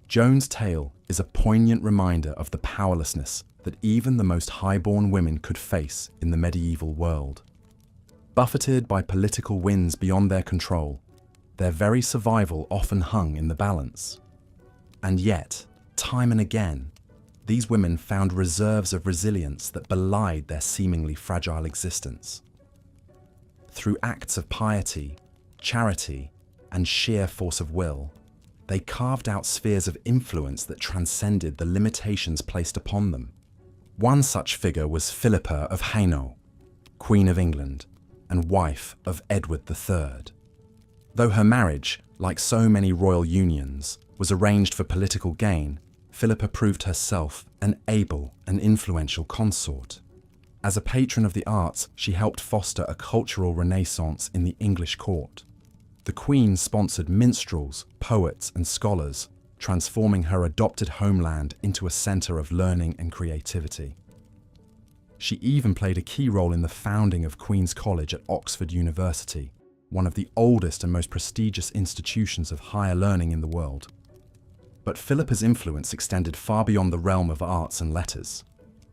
Speaker 1: Joan's tale is a poignant reminder of the powerlessness that even the most high-born women could face in the medieval world. Buffeted by political winds beyond their control, their very survival often hung in the balance. And yet, time and again, these women found reserves of resilience that belied their seemingly fragile existence. Through acts of piety, charity, and sheer force of will, they carved out spheres of influence that transcended the limitations placed upon them. One such figure was Philippa of Hainault, Queen of England and wife of Edward III. Though her marriage, like so many royal unions, was arranged for political gain, Philippa proved herself an able and influential consort. As a patron of the arts, she helped foster a cultural renaissance in the English court. The Queen sponsored minstrels, poets, and scholars, transforming her adopted homeland into a centre of learning and creativity. She even played a key role in the founding of Queen's College at Oxford University, one of the oldest and most prestigious institutions of higher learning in the world. But Philippa's influence extended far beyond the realm of arts and letters.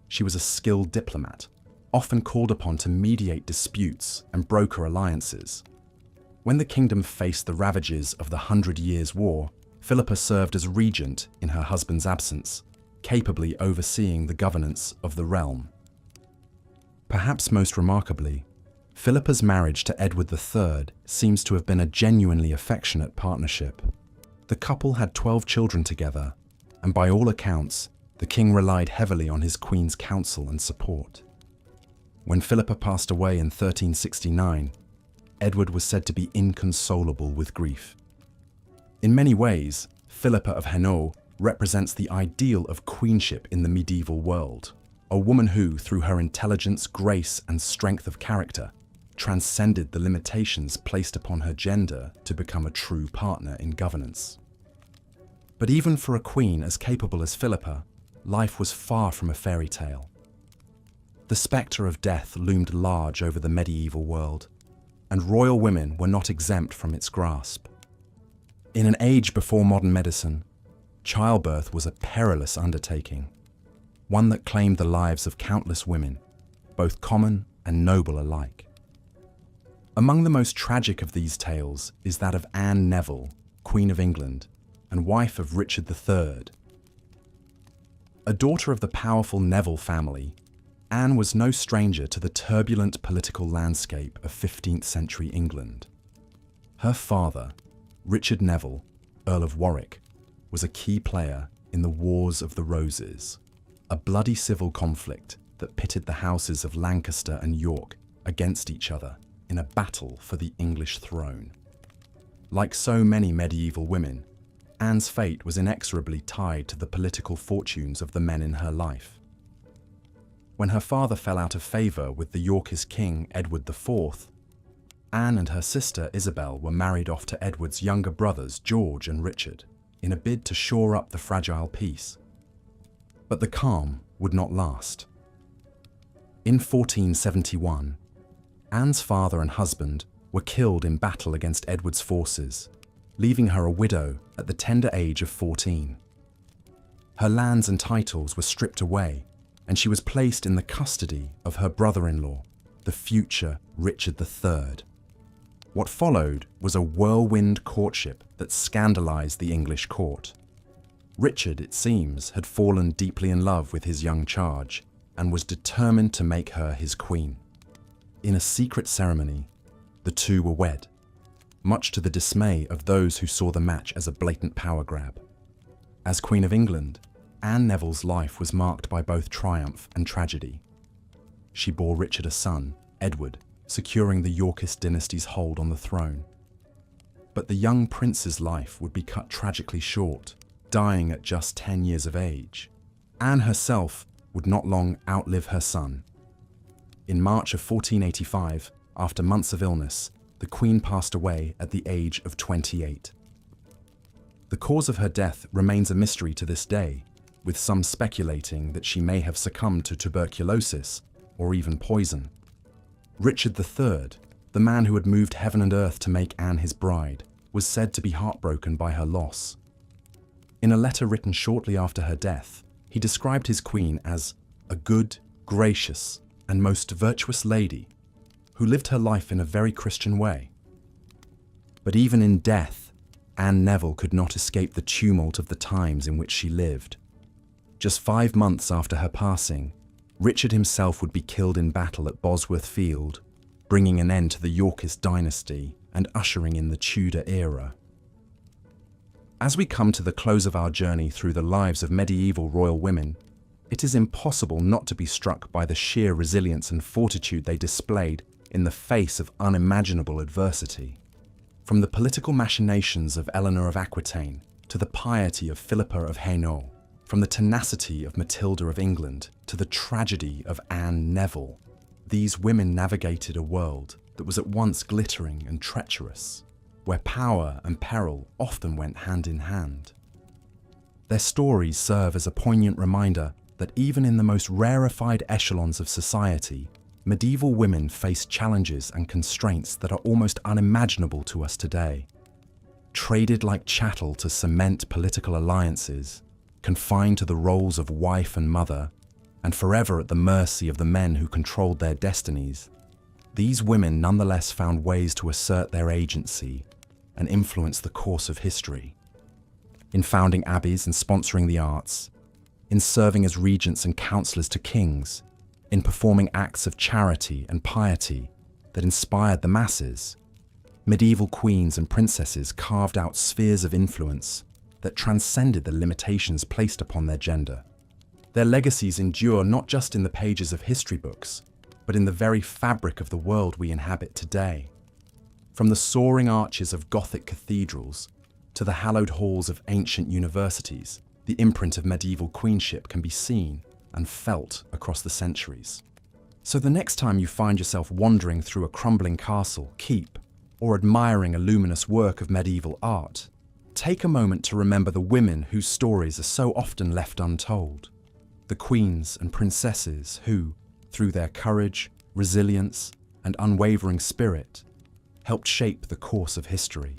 Speaker 1: She was a skilled diplomat, often called upon to mediate disputes and broker alliances. When the kingdom faced the ravages of the 100 Years' War, Philippa served as regent in her husband's absence, capably overseeing the governance of the realm. Perhaps most remarkably, Philippa's marriage to Edward III seems to have been a genuinely affectionate partnership. The couple had 12 children together, and by all accounts, the king relied heavily on his queen's counsel and support. When Philippa passed away in 1369, Edward was said to be inconsolable with grief. In many ways, Philippa of Hainault represents the ideal of queenship in the medieval world, a woman who, through her intelligence, grace, and strength of character, transcended the limitations placed upon her gender to become a true partner in governance. But even for a queen as capable as Philippa, life was far from a fairy tale. The spectre of death loomed large over the medieval world, and royal women were not exempt from its grasp. In an age before modern medicine, childbirth was a perilous undertaking, one that claimed the lives of countless women, both common and noble alike. Among the most tragic of these tales is that of Anne Neville, Queen of England and wife of Richard III. A daughter of the powerful Neville family, Anne was no stranger to the turbulent political landscape of 15th century England. Her father, Richard Neville, Earl of Warwick, was a key player in the Wars of the Roses, a bloody civil conflict that pitted the houses of Lancaster and York against each other in a battle for the English throne. Like so many medieval women, Anne's fate was inexorably tied to the political fortunes of the men in her life. When her father fell out of favour with the Yorkist king Edward IV, Anne and her sister Isabel were married off to Edward's younger brothers George and Richard in a bid to shore up the fragile peace. But the calm would not last. In 1471, Anne's father and husband were killed in battle against Edward's forces, leaving her a widow at the tender age of 14. Her lands and titles were stripped away, and she was placed in the custody of her brother-in-law, the future Richard III. What followed was a whirlwind courtship that scandalized the English court. Richard, it seems, had fallen deeply in love with his young charge and was determined to make her his queen. In a secret ceremony, the two were wed, much to the dismay of those who saw the match as a blatant power grab. As Queen of England, Anne Neville's life was marked by both triumph and tragedy. She bore Richard a son, Edward, securing the Yorkist dynasty's hold on the throne. But the young prince's life would be cut tragically short, dying at just 10 years of age. Anne herself would not long outlive her son. In March of 1485, after months of illness, the Queen passed away at the age of 28. The cause of her death remains a mystery to this day, with some speculating that she may have succumbed to tuberculosis or even poison. Richard III, the man who had moved heaven and earth to make Anne his bride, was said to be heartbroken by her loss. In a letter written shortly after her death, he described his queen as a good, gracious, and most virtuous lady who lived her life in a very Christian way. But even in death, Anne Neville could not escape the tumult of the times in which she lived. Just 5 months after her passing, Richard himself would be killed in battle at Bosworth Field, bringing an end to the Yorkist dynasty and ushering in the Tudor era. As we come to the close of our journey through the lives of medieval royal women, it is impossible not to be struck by the sheer resilience and fortitude they displayed in the face of unimaginable adversity. From the political machinations of Eleanor of Aquitaine to the piety of Philippa of Hainault, from the tenacity of Matilda of England to the tragedy of Anne Neville, these women navigated a world that was at once glittering and treacherous, where power and peril often went hand in hand. Their stories serve as a poignant reminder that even in the most rarefied echelons of society, medieval women faced challenges and constraints that are almost unimaginable to us today. Traded like chattel to cement political alliances, confined to the roles of wife and mother, and forever at the mercy of the men who controlled their destinies, these women nonetheless found ways to assert their agency and influence the course of history. In founding abbeys and sponsoring the arts, in serving as regents and counsellors to kings, in performing acts of charity and piety that inspired the masses, medieval queens and princesses carved out spheres of influence that transcended the limitations placed upon their gender. Their legacies endure not just in the pages of history books, but in the very fabric of the world we inhabit today. From the soaring arches of Gothic cathedrals to the hallowed halls of ancient universities, the imprint of medieval queenship can be seen and felt across the centuries. So the next time you find yourself wandering through a crumbling castle, keep, or admiring a luminous work of medieval art, take a moment to remember the women whose stories are so often left untold. the queens and princesses who, through their courage, resilience, and unwavering spirit, helped shape the course of history.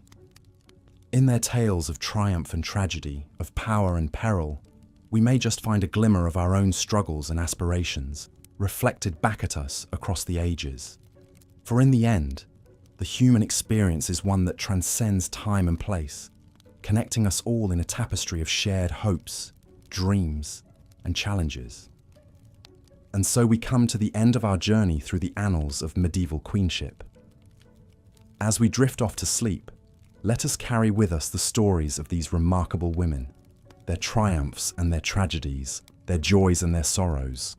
Speaker 1: In their tales of triumph and tragedy, of power and peril, we may just find a glimmer of our own struggles and aspirations, reflected back at us across the ages. For in the end, the human experience is one that transcends time and place, connecting us all in a tapestry of shared hopes, dreams, and challenges. And so we come to the end of our journey through the annals of medieval queenship. As we drift off to sleep, let us carry with us the stories of these remarkable women, their triumphs and their tragedies, their joys and their sorrows.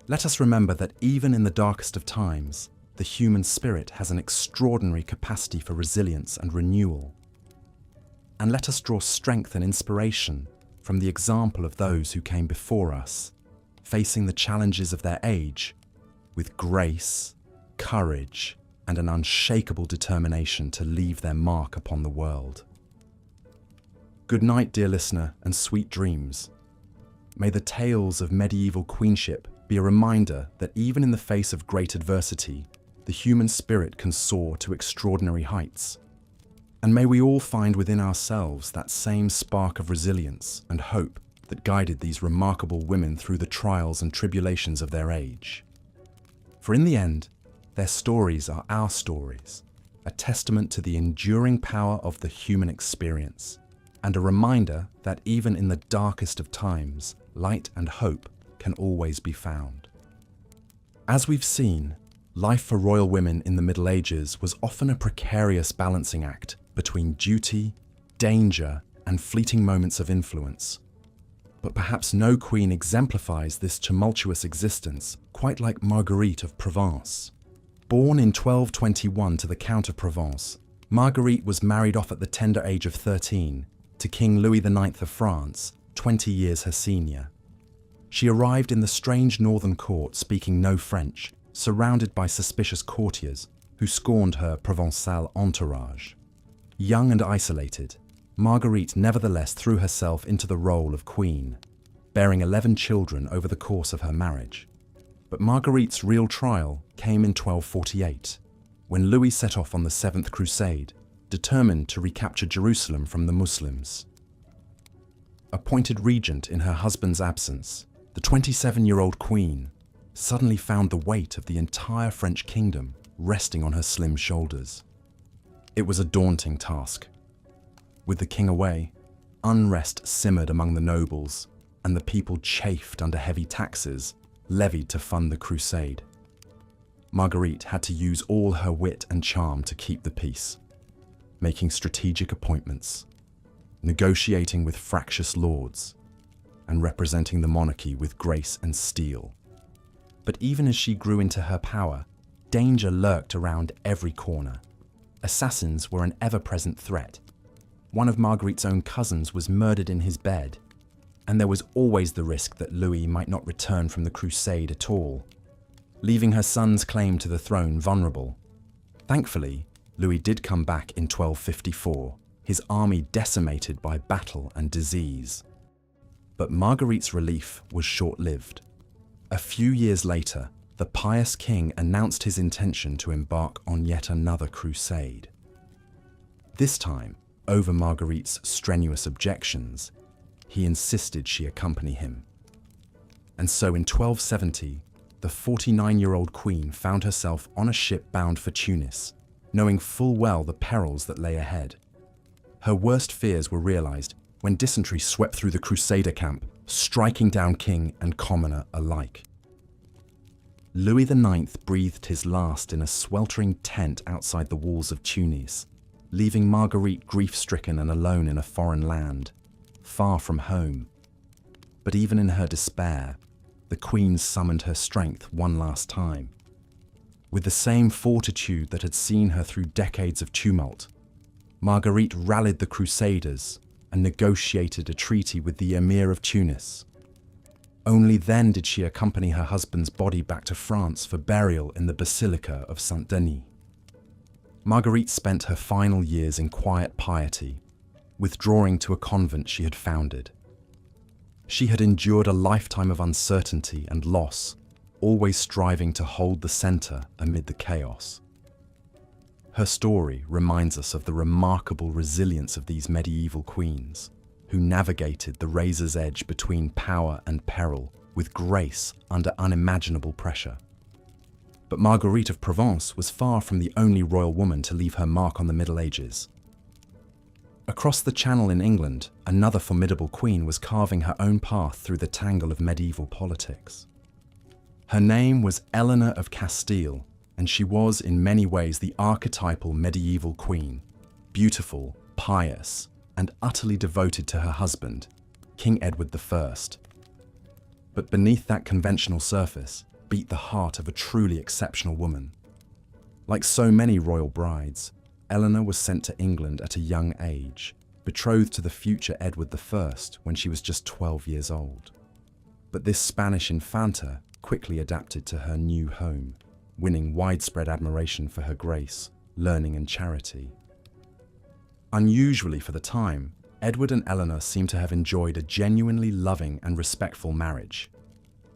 Speaker 1: Let us remember that even in the darkest of times, the human spirit has an extraordinary capacity for resilience and renewal. And let us draw strength and inspiration from the example of those who came before us, facing the challenges of their age with grace, courage, and an unshakable determination to leave their mark upon the world. Good night, dear listener, and sweet dreams. May the tales of medieval queenship be a reminder that even in the face of great adversity, the human spirit can soar to extraordinary heights. And may we all find within ourselves that same spark of resilience and hope that guided these remarkable women through the trials and tribulations of their age. For in the end, their stories are our stories, a testament to the enduring power of the human experience, and a reminder that even in the darkest of times, light and hope can always be found. As we've seen, life for royal women in the Middle Ages was often a precarious balancing act between duty, danger, and fleeting moments of influence. But perhaps no queen exemplifies this tumultuous existence quite like Marguerite of Provence. Born in 1221 to the Count of Provence, Marguerite was married off at the tender age of 13 to King Louis IX of France, 20 years her senior. She arrived in the strange northern court speaking no French, surrounded by suspicious courtiers who scorned her Provençal entourage. Young and isolated, Marguerite nevertheless threw herself into the role of queen, bearing 11 children over the course of her marriage. But Marguerite's real trial came in 1248, when Louis set off on the Seventh Crusade, determined to recapture Jerusalem from the Muslims. Appointed regent in her husband's absence, the 27-year-old queen suddenly found the weight of the entire French kingdom resting on her slim shoulders. It was a daunting task. With the king away, unrest simmered among the nobles, and the people chafed under heavy taxes levied to fund the crusade. Marguerite had to use all her wit and charm to keep the peace, making strategic appointments, negotiating with fractious lords, and representing the monarchy with grace and steel. But even as she grew into her power, danger lurked around every corner. Assassins were an ever-present threat. One of Marguerite's own cousins was murdered in his bed, and there was always the risk that Louis might not return from the crusade at all, leaving her son's claim to the throne vulnerable. Thankfully, Louis did come back in 1254, his army decimated by battle and disease. But Marguerite's relief was short-lived. A few years later, the pious king announced his intention to embark on yet another crusade. This time, over Marguerite's strenuous objections, he insisted she accompany him. And so in 1270, the 49-year-old queen found herself on a ship bound for Tunis, knowing full well the perils that lay ahead. Her worst fears were realized when dysentery swept through the Crusader camp, striking down king and commoner alike. Louis IX breathed his last in a sweltering tent outside the walls of Tunis, leaving Marguerite grief-stricken and alone in a foreign land, far from home. But even in her despair, the queen summoned her strength one last time. With the same fortitude that had seen her through decades of tumult, Marguerite rallied the Crusaders and negotiated a treaty with the Emir of Tunis. Only then did she accompany her husband's body back to France for burial in the Basilica of Saint-Denis. Marguerite spent her final years in quiet piety, withdrawing to a convent she had founded. She had endured a lifetime of uncertainty and loss, always striving to hold the center amid the chaos. Her story reminds us of the remarkable resilience of these medieval queens, who navigated the razor's edge between power and peril with grace under unimaginable pressure. But Marguerite of Provence was far from the only royal woman to leave her mark on the Middle Ages. Across the Channel in England, another formidable queen was carving her own path through the tangle of medieval politics. Her name was Eleanor of Castile, and she was in many ways the archetypal medieval queen, beautiful, pious, and utterly devoted to her husband, King Edward I. But beneath that conventional surface beat the heart of a truly exceptional woman. Like so many royal brides, Eleanor was sent to England at a young age, betrothed to the future Edward I when she was just 12 years old. But this Spanish infanta quickly adapted to her new home, winning widespread admiration for her grace, learning and charity. Unusually for the time, Edward and Eleanor seem to have enjoyed a genuinely loving and respectful marriage.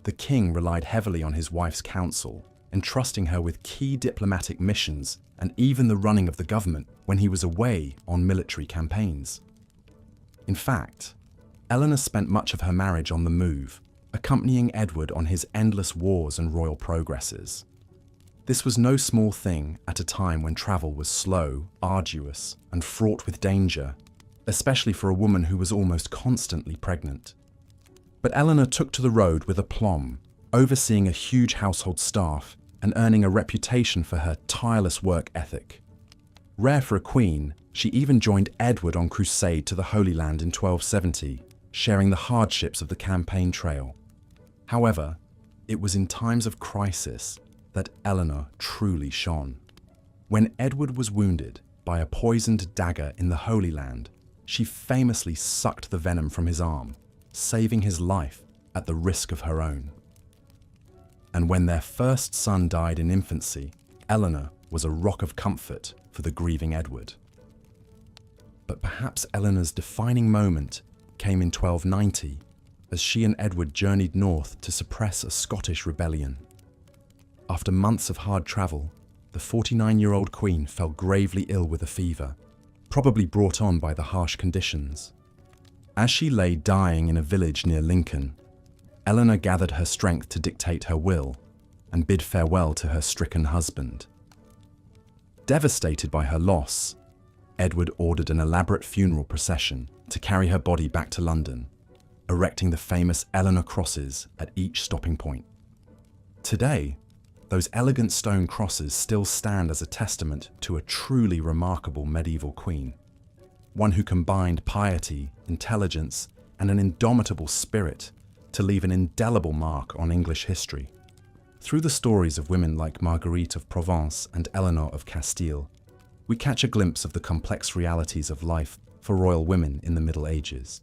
Speaker 1: The king relied heavily on his wife's counsel, entrusting her with key diplomatic missions and even the running of the government when he was away on military campaigns. In fact, Eleanor spent much of her marriage on the move, accompanying Edward on his endless wars and royal progresses. This was no small thing at a time when travel was slow, arduous, and fraught with danger, especially for a woman who was almost constantly pregnant. But Eleanor took to the road with aplomb, overseeing a huge household staff and earning a reputation for her tireless work ethic. Rare for a queen, she even joined Edward on crusade to the Holy Land in 1270, sharing the hardships of the campaign trail. However, it was in times of crisis that Eleanor truly shone. When Edward was wounded by a poisoned dagger in the Holy Land, she famously sucked the venom from his arm, saving his life at the risk of her own. And when their first son died in infancy, Eleanor was a rock of comfort for the grieving Edward. But perhaps Eleanor's defining moment came in 1290, as she and Edward journeyed north to suppress a Scottish rebellion. After months of hard travel, the 49-year-old queen fell gravely ill with a fever, probably brought on by the harsh conditions. As she lay dying in a village near Lincoln, Eleanor gathered her strength to dictate her will and bid farewell to her stricken husband. Devastated by her loss, Edward ordered an elaborate funeral procession to carry her body back to London, erecting the famous Eleanor crosses at each stopping point. Today, those elegant stone crosses still stand as a testament to a truly remarkable medieval queen, one who combined piety, intelligence, and an indomitable spirit to leave an indelible mark on English history. Through the stories of women like Marguerite of Provence and Eleanor of Castile, we catch a glimpse of the complex realities of life for royal women in the Middle Ages.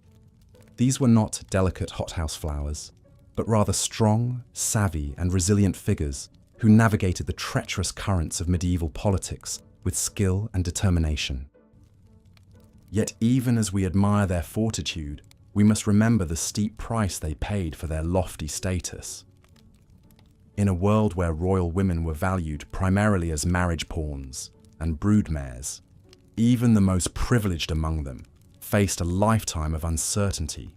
Speaker 1: These were not delicate hothouse flowers, but rather strong, savvy, and resilient figures who navigated the treacherous currents of medieval politics with skill and determination. Yet even as we admire their fortitude, we must remember the steep price they paid for their lofty status. In a world where royal women were valued primarily as marriage pawns and broodmares, even the most privileged among them faced a lifetime of uncertainty,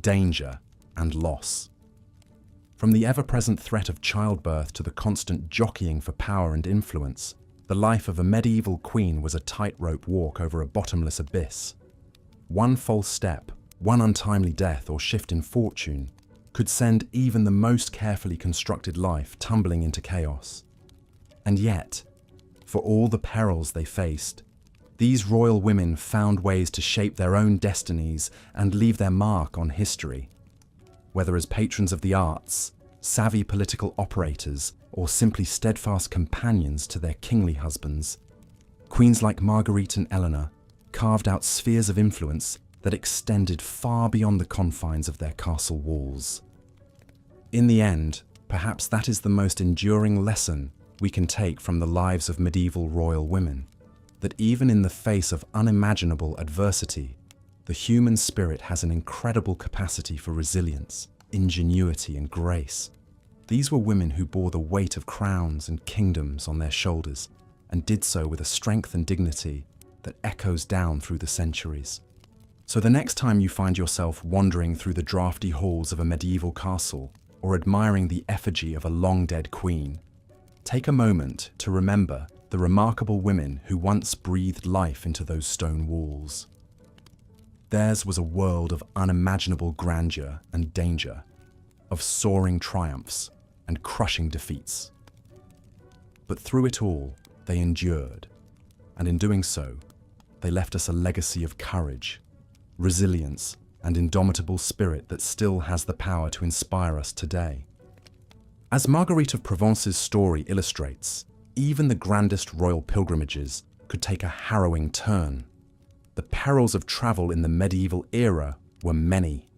Speaker 1: danger, and loss. From the ever-present threat of childbirth to the constant jockeying for power and influence, the life of a medieval queen was a tightrope walk over a bottomless abyss. One false step, one untimely death or shift in fortune could send even the most carefully constructed life tumbling into chaos. And yet, for all the perils they faced, these royal women found ways to shape their own destinies and leave their mark on history. Whether as patrons of the arts, savvy political operators, or simply steadfast companions to their kingly husbands, queens like Marguerite and Eleanor carved out spheres of influence that extended far beyond the confines of their castle walls. In the end, perhaps that is the most enduring lesson we can take from the lives of medieval royal women, that even in the face of unimaginable adversity, the human spirit has an incredible capacity for resilience, ingenuity, and grace. These were women who bore the weight of crowns and kingdoms on their shoulders, and did so with a strength and dignity that echoes down through the centuries. So the next time you find yourself wandering through the drafty halls of a medieval castle or admiring the effigy of a long-dead queen, take a moment to remember the remarkable women who once breathed life into those stone walls. Theirs was a world of unimaginable grandeur and danger, of soaring triumphs and crushing defeats. But through it all, they endured, and in doing so, they left us a legacy of courage, resilience, and indomitable spirit that still has the power to inspire us today. As Marguerite of Provence's story illustrates, even the grandest royal pilgrimages could take a harrowing turn. The perils of travel in the medieval era were many,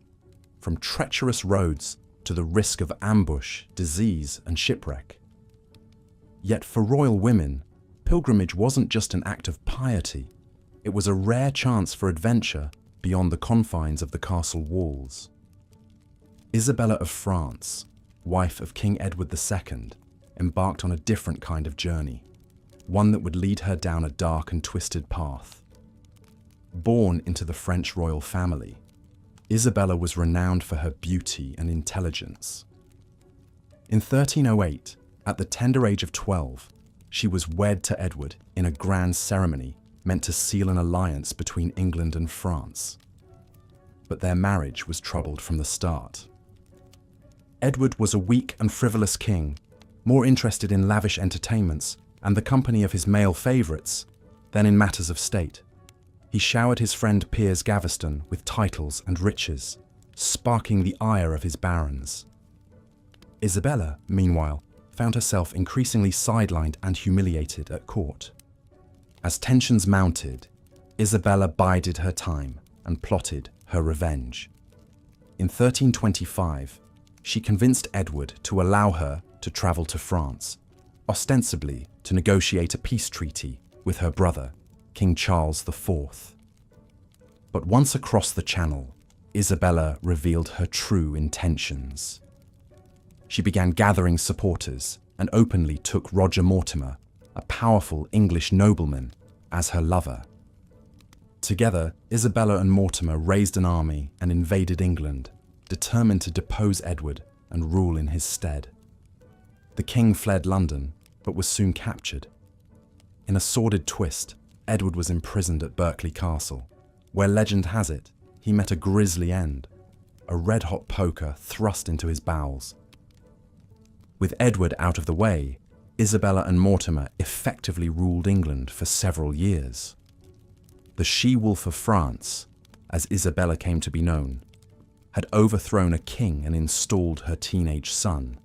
Speaker 1: from treacherous roads to the risk of ambush, disease, and shipwreck. Yet for royal women, pilgrimage wasn't just an act of piety, it was a rare chance for adventure beyond the confines of the castle walls. Isabella of France, wife of King Edward II, embarked on a different kind of journey, one that would lead her down a dark and twisted path. Born into the French royal family, Isabella was renowned for her beauty and intelligence. In 1308, at the tender age of 12, she was wed to Edward in a grand ceremony meant to seal an alliance between England and France. But their marriage was troubled from the start. Edward was a weak and frivolous king, more interested in lavish entertainments and the company of his male favourites than in matters of state. He showered his friend Piers Gaveston with titles and riches, sparking the ire of his barons. Isabella, meanwhile, found herself increasingly sidelined and humiliated at court. As tensions mounted, Isabella bided her time and plotted her revenge. In 1325, she convinced Edward to allow her to travel to France, ostensibly to negotiate a peace treaty with her brother, King Charles IV. But once across the Channel, Isabella revealed her true intentions. She began gathering supporters and openly took Roger Mortimer, a powerful English nobleman, as her lover. Together, Isabella and Mortimer raised an army and invaded England, determined to depose Edward and rule in his stead. The king fled London, but was soon captured. In a sordid twist, Edward was imprisoned at Berkeley Castle, where legend has it he met a grisly end, a red-hot poker thrust into his bowels. With Edward out of the way, Isabella and Mortimer effectively ruled England for several years. The she-wolf of France, as Isabella came to be known, had overthrown a king and installed her teenage son,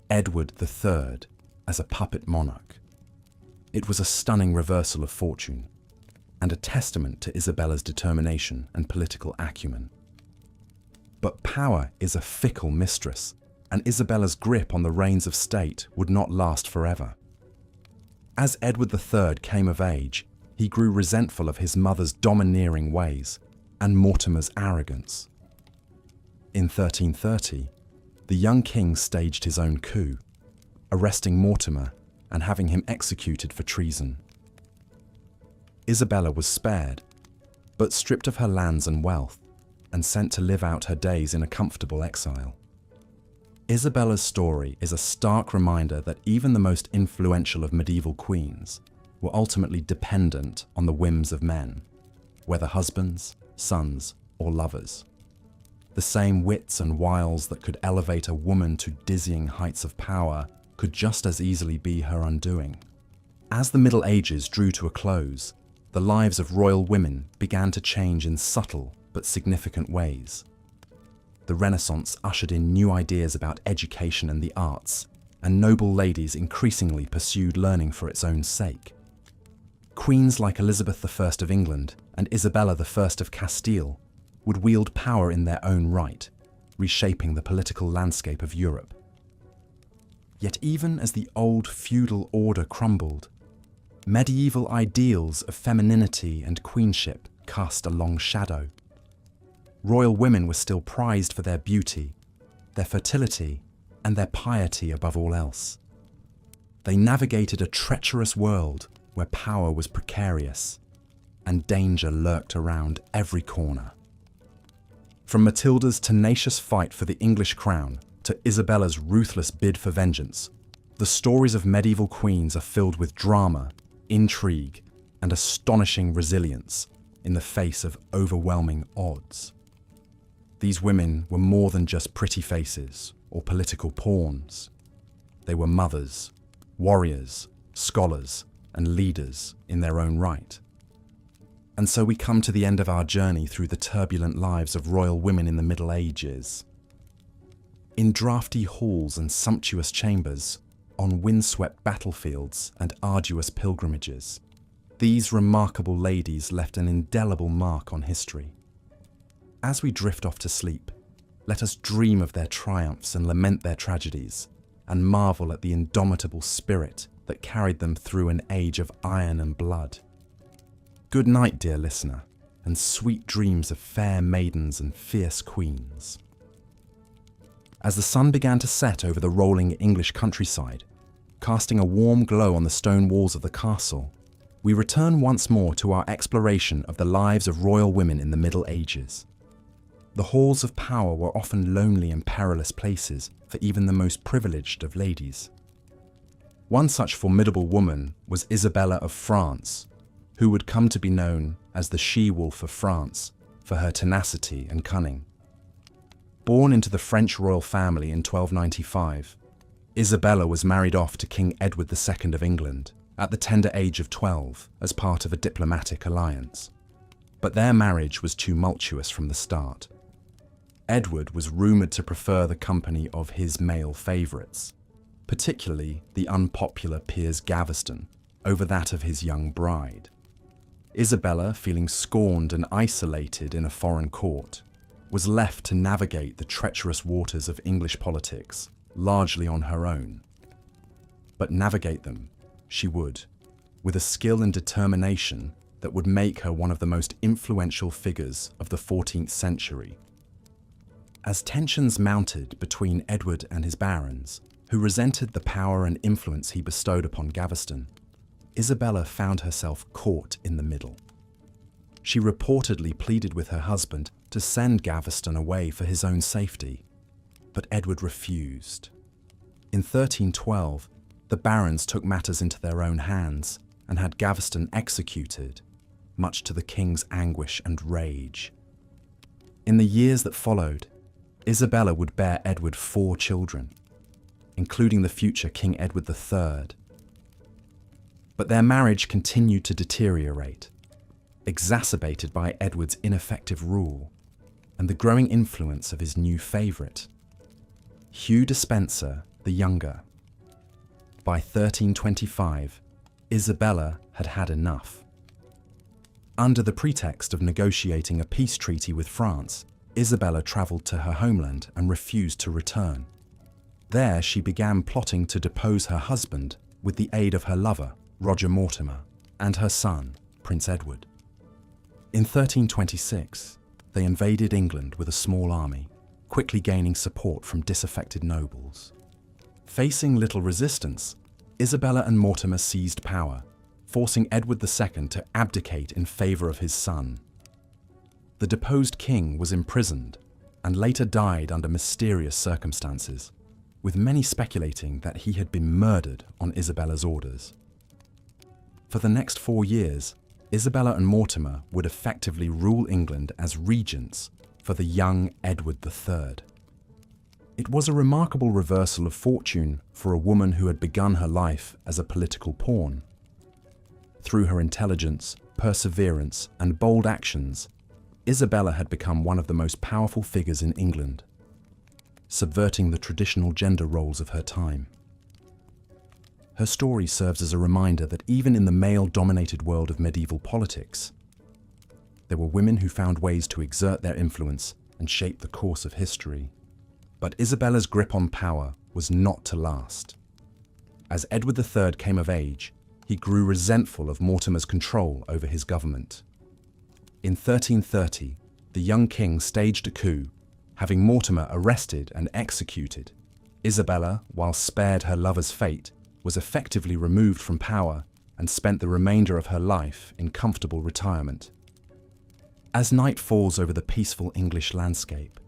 Speaker 1: Edward III, as a puppet monarch. It was a stunning reversal of fortune, and a testament to Isabella's determination and political acumen. But power is a fickle mistress, and Isabella's grip on the reins of state would not last forever. As Edward III came of age, he grew resentful of his mother's domineering ways and Mortimer's arrogance. In 1330, the young king staged his own coup, arresting Mortimer and having him executed for treason. Isabella was spared, but stripped of her lands and wealth, and sent to live out her days in a comfortable exile. Isabella's story is a stark reminder that even the most influential of medieval queens were ultimately dependent on the whims of men, whether husbands, sons, or lovers. The same wits and wiles that could elevate a woman to dizzying heights of power could just as easily be her undoing. As the Middle Ages drew to a close, the lives of royal women began to change in subtle but significant ways. The Renaissance ushered in new ideas about education and the arts, and noble ladies increasingly pursued learning for its own sake. Queens like Elizabeth I of England and Isabella I of Castile would wield power in their own right, reshaping the political landscape of Europe. Yet even as the old feudal order crumbled, medieval ideals of femininity and queenship cast a long shadow. royal women were still prized for their beauty, their fertility, and their piety above all else. They navigated a treacherous world where power was precarious and danger lurked around every corner. From Matilda's tenacious fight for the English crown to Isabella's ruthless bid for vengeance, the stories of medieval queens are filled with drama, intrigue, and astonishing resilience in the face of overwhelming odds. These women were more than just pretty faces or political pawns. They were mothers, warriors, scholars, and leaders in their own right. And so we come to the end of our journey through the turbulent lives of royal women in the Middle Ages. In drafty halls and sumptuous chambers, on windswept battlefields and arduous pilgrimages, these remarkable ladies left an indelible mark on history. As we drift off to sleep, let us dream of their triumphs and lament their tragedies, and marvel at the indomitable spirit that carried them through an age of iron and blood. Good night, dear listener, and sweet dreams of fair maidens and fierce queens. As the sun began to set over the rolling English countryside, casting a warm glow on the stone walls of the castle, we return once more to our exploration of the lives of royal women in the Middle Ages. The halls of power were often lonely and perilous places for even the most privileged of ladies. One such formidable woman was Isabella of France, who would come to be known as the she-wolf of France for her tenacity and cunning. Born into the French royal family in 1295, Isabella was married off to King Edward II of England at the tender age of 12 as part of a diplomatic alliance. But their marriage was tumultuous from the start. Edward was rumoured to prefer the company of his male favourites, particularly the unpopular Piers Gaveston, over that of his young bride. Isabella, feeling scorned and isolated in a foreign court, was left to navigate the treacherous waters of English politics largely on her own. But navigate them she would, with a skill and determination that would make her one of the most influential figures of the 14th century. As tensions mounted between Edward and his barons, who resented the power and influence he bestowed upon Gaveston, Isabella found herself caught in the middle. She reportedly pleaded with her husband to send Gaveston away for his own safety, but Edward refused. In 1312, the barons took matters into their own hands and had Gaveston executed, much to the king's anguish and rage. In the years that followed, Isabella would bear Edward 4 children, including the future King Edward III. But their marriage continued to deteriorate, exacerbated by Edward's ineffective rule and the growing influence of his new favourite, Hugh Despenser the Younger. By 1325, Isabella had had enough. Under the pretext of negotiating a peace treaty with France, Isabella travelled to her homeland and refused to return. There she began plotting to depose her husband with the aid of her lover, Roger Mortimer, and her son, Prince Edward. In 1326, they invaded England with a small army, quickly gaining support from disaffected nobles. Facing little resistance, Isabella and Mortimer seized power, forcing Edward II to abdicate in favour of his son. The deposed king was imprisoned and later died under mysterious circumstances, with many speculating that he had been murdered on Isabella's orders. For the next 4 years, Isabella and Mortimer would effectively rule England as regents for the young Edward III. It was a remarkable reversal of fortune for a woman who had begun her life as a political pawn. Through her intelligence, perseverance, and bold actions, Isabella had become one of the most powerful figures in England, subverting the traditional gender roles of her time. Her story serves as a reminder that even in the male-dominated world of medieval politics, there were women who found ways to exert their influence and shape the course of history. But Isabella's grip on power was not to last. As Edward III came of age, he grew resentful of Mortimer's control over his government. In 1330, the young king staged a coup, having Mortimer arrested and executed. Isabella, while spared her lover's fate, was effectively removed from power and spent the remainder of her life in comfortable retirement. As night falls over the peaceful English landscape,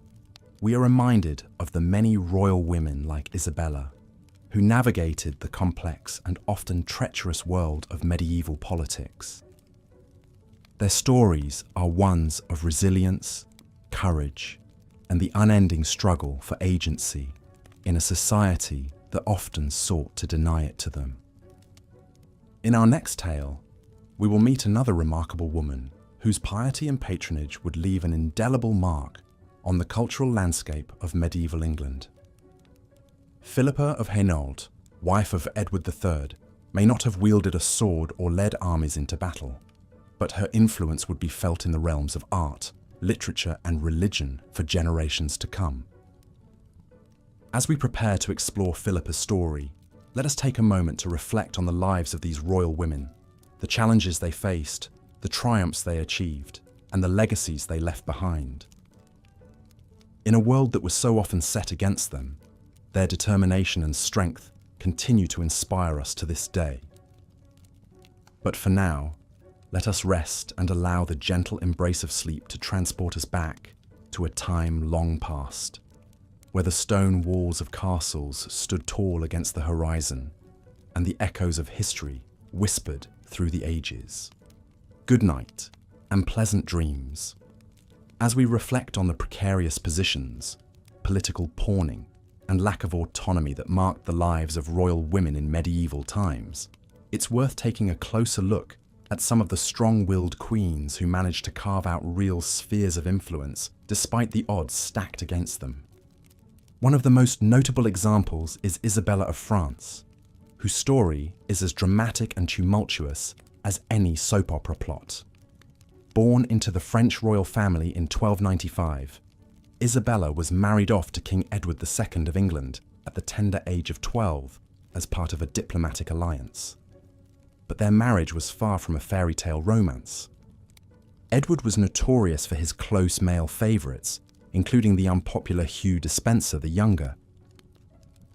Speaker 1: we are reminded of the many royal women like Isabella, who navigated the complex and often treacherous world of medieval politics. Their stories are ones of resilience, courage, and the unending struggle for agency in a society that often sought to deny it to them. In our next tale, we will meet another remarkable woman whose piety and patronage would leave an indelible mark on the cultural landscape of medieval England. Philippa of Hainault, wife of Edward III, may not have wielded a sword or led armies into battle, but her influence would be felt in the realms of art, literature, and religion for generations to come. As we prepare to explore Philippa's story, let us take a moment to reflect on the lives of these royal women, the challenges they faced, the triumphs they achieved, and the legacies they left behind. In a world that was so often set against them, their determination and strength continue to inspire us to this day. But for now, let us rest and allow the gentle embrace of sleep to transport us back to a time long past, where the stone walls of castles stood tall against the horizon and the echoes of history whispered through the ages. Good night and pleasant dreams. As we reflect on the precarious positions, political pawning, and lack of autonomy that marked the lives of royal women in medieval times, it's worth taking a closer look at some of the strong-willed queens who managed to carve out real spheres of influence despite the odds stacked against them. One of the most notable examples is Isabella of France, whose story is as dramatic and tumultuous as any soap opera plot. Born into the French royal family in 1295, Isabella was married off to King Edward II of England at the tender age of 12 as part of a diplomatic alliance. But their marriage was far from a fairy tale romance. Edward was notorious for his close male favourites, including the unpopular Hugh Despenser the Younger.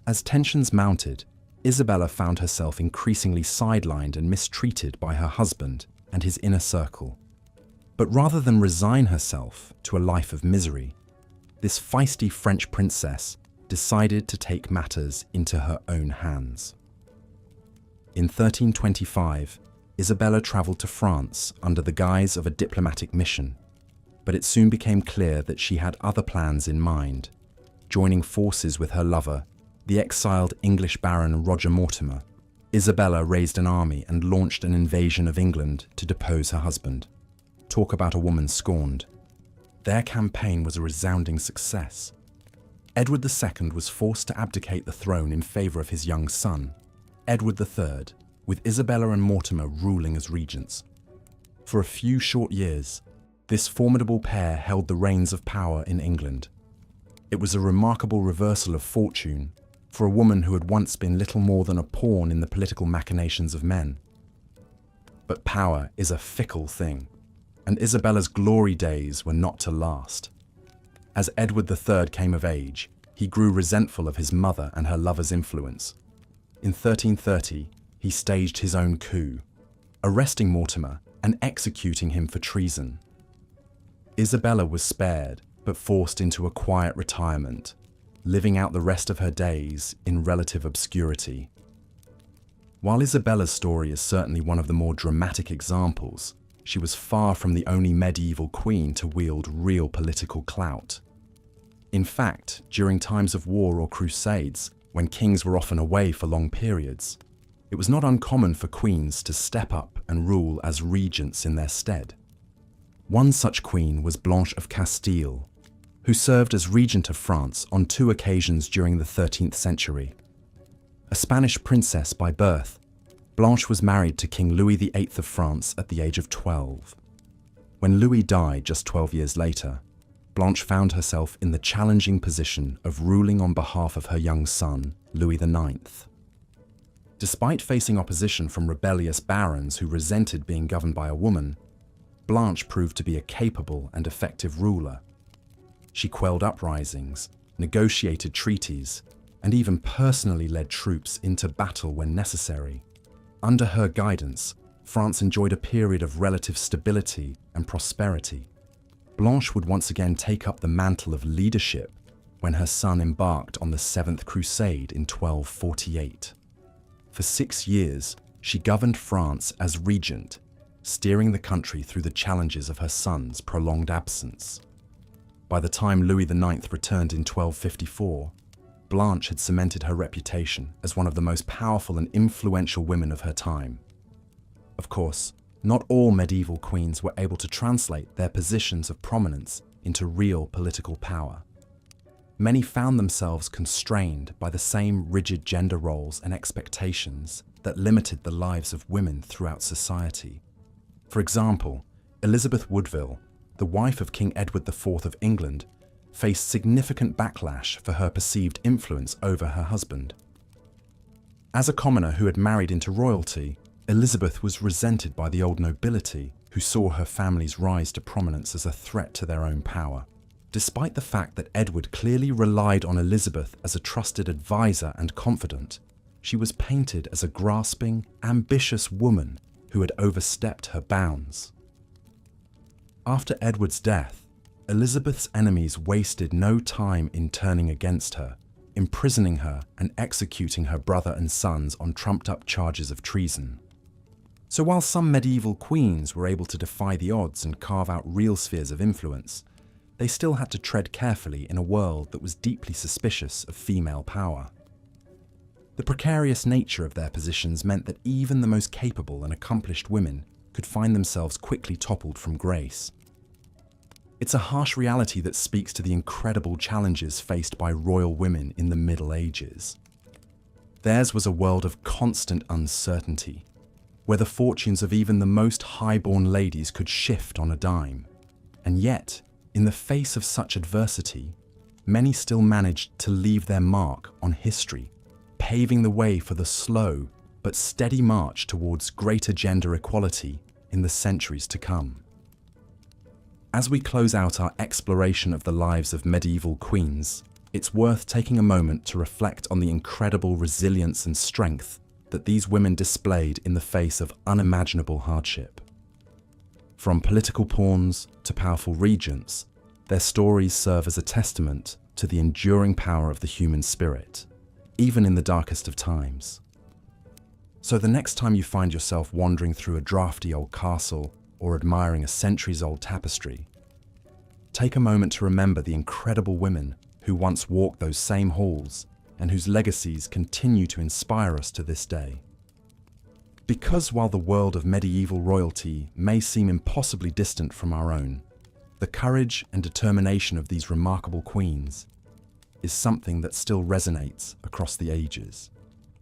Speaker 1: As tensions mounted, Isabella found herself increasingly sidelined and mistreated by her husband and his inner circle. But rather than resign herself to a life of misery, this feisty French princess decided to take matters into her own hands. In 1325, Isabella travelled to France under the guise of a diplomatic mission, but it soon became clear that she had other plans in mind. Joining forces with her lover, the exiled English Baron Roger Mortimer, Isabella raised an army and launched an invasion of England to depose her husband. Talk about a woman scorned. Their campaign was a resounding success. Edward II was forced to abdicate the throne in favour of his young son, Edward III, with Isabella and Mortimer ruling as regents. For a few short years, this formidable pair held the reins of power in England. It was a remarkable reversal of fortune for a woman who had once been little more than a pawn in the political machinations of men. But power is a fickle thing, and Isabella's glory days were not to last. As Edward III came of age, he grew resentful of his mother and her lover's influence. In 1330, he staged his own coup, arresting Mortimer and executing him for treason. Isabella was spared, but forced into a quiet retirement, living out the rest of her days in relative obscurity. While Isabella's story is certainly one of the more dramatic examples, she was far from the only medieval queen to wield real political clout. In fact, during times of war or crusades, when kings were often away for long periods, it was not uncommon for queens to step up and rule as regents in their stead. One such queen was Blanche of Castile, who served as regent of France on 2 occasions during the 13th century. A Spanish princess by birth, Blanche was married to King Louis VIII of France at the age of 12. When Louis died just 12 years later, Blanche found herself in the challenging position of ruling on behalf of her young son, Louis IX. Despite facing opposition from rebellious barons who resented being governed by a woman, Blanche proved to be a capable and effective ruler. She quelled uprisings, negotiated treaties, and even personally led troops into battle when necessary. Under her guidance, France enjoyed a period of relative stability and prosperity. Blanche would once again take up the mantle of leadership when her son embarked on the Seventh Crusade in 1248. For 6 years, she governed France as regent, steering the country through the challenges of her son's prolonged absence. By the time Louis IX returned in 1254, Blanche had cemented her reputation as one of the most powerful and influential women of her time. Of course, not all medieval queens were able to translate their positions of prominence into real political power. Many found themselves constrained by the same rigid gender roles and expectations that limited the lives of women throughout society. For example, Elizabeth Woodville, the wife of King Edward IV of England, faced significant backlash for her perceived influence over her husband. As a commoner who had married into royalty, Elizabeth was resented by the old nobility who saw her family's rise to prominence as a threat to their own power. Despite the fact that Edward clearly relied on Elizabeth as a trusted advisor and confidant, she was painted as a grasping, ambitious woman who had overstepped her bounds. After Edward's death, Elizabeth's enemies wasted no time in turning against her, imprisoning her and executing her brother and sons on trumped-up charges of treason. So while some medieval queens were able to defy the odds and carve out real spheres of influence, they still had to tread carefully in a world that was deeply suspicious of female power. The precarious nature of their positions meant that even the most capable and accomplished women could find themselves quickly toppled from grace. It's a harsh reality that speaks to the incredible challenges faced by royal women in the Middle Ages. Theirs was a world of constant uncertainty, where the fortunes of even the most high-born ladies could shift on a dime. And yet, in the face of such adversity, many still managed to leave their mark on history, paving the way for the slow but steady march towards greater gender equality in the centuries to come. As we close out our exploration of the lives of medieval queens, it's worth taking a moment to reflect on the incredible resilience and strength that these women displayed in the face of unimaginable hardship. From political pawns to powerful regents, their stories serve as a testament to the enduring power of the human spirit, even in the darkest of times. So the next time you find yourself wandering through a drafty old castle or admiring a centuries-old tapestry, take a moment to remember the incredible women who once walked those same halls and whose legacies continue to inspire us to this day. Because while the world of medieval royalty may seem impossibly distant from our own, the courage and determination of these remarkable queens is something that still resonates across the ages.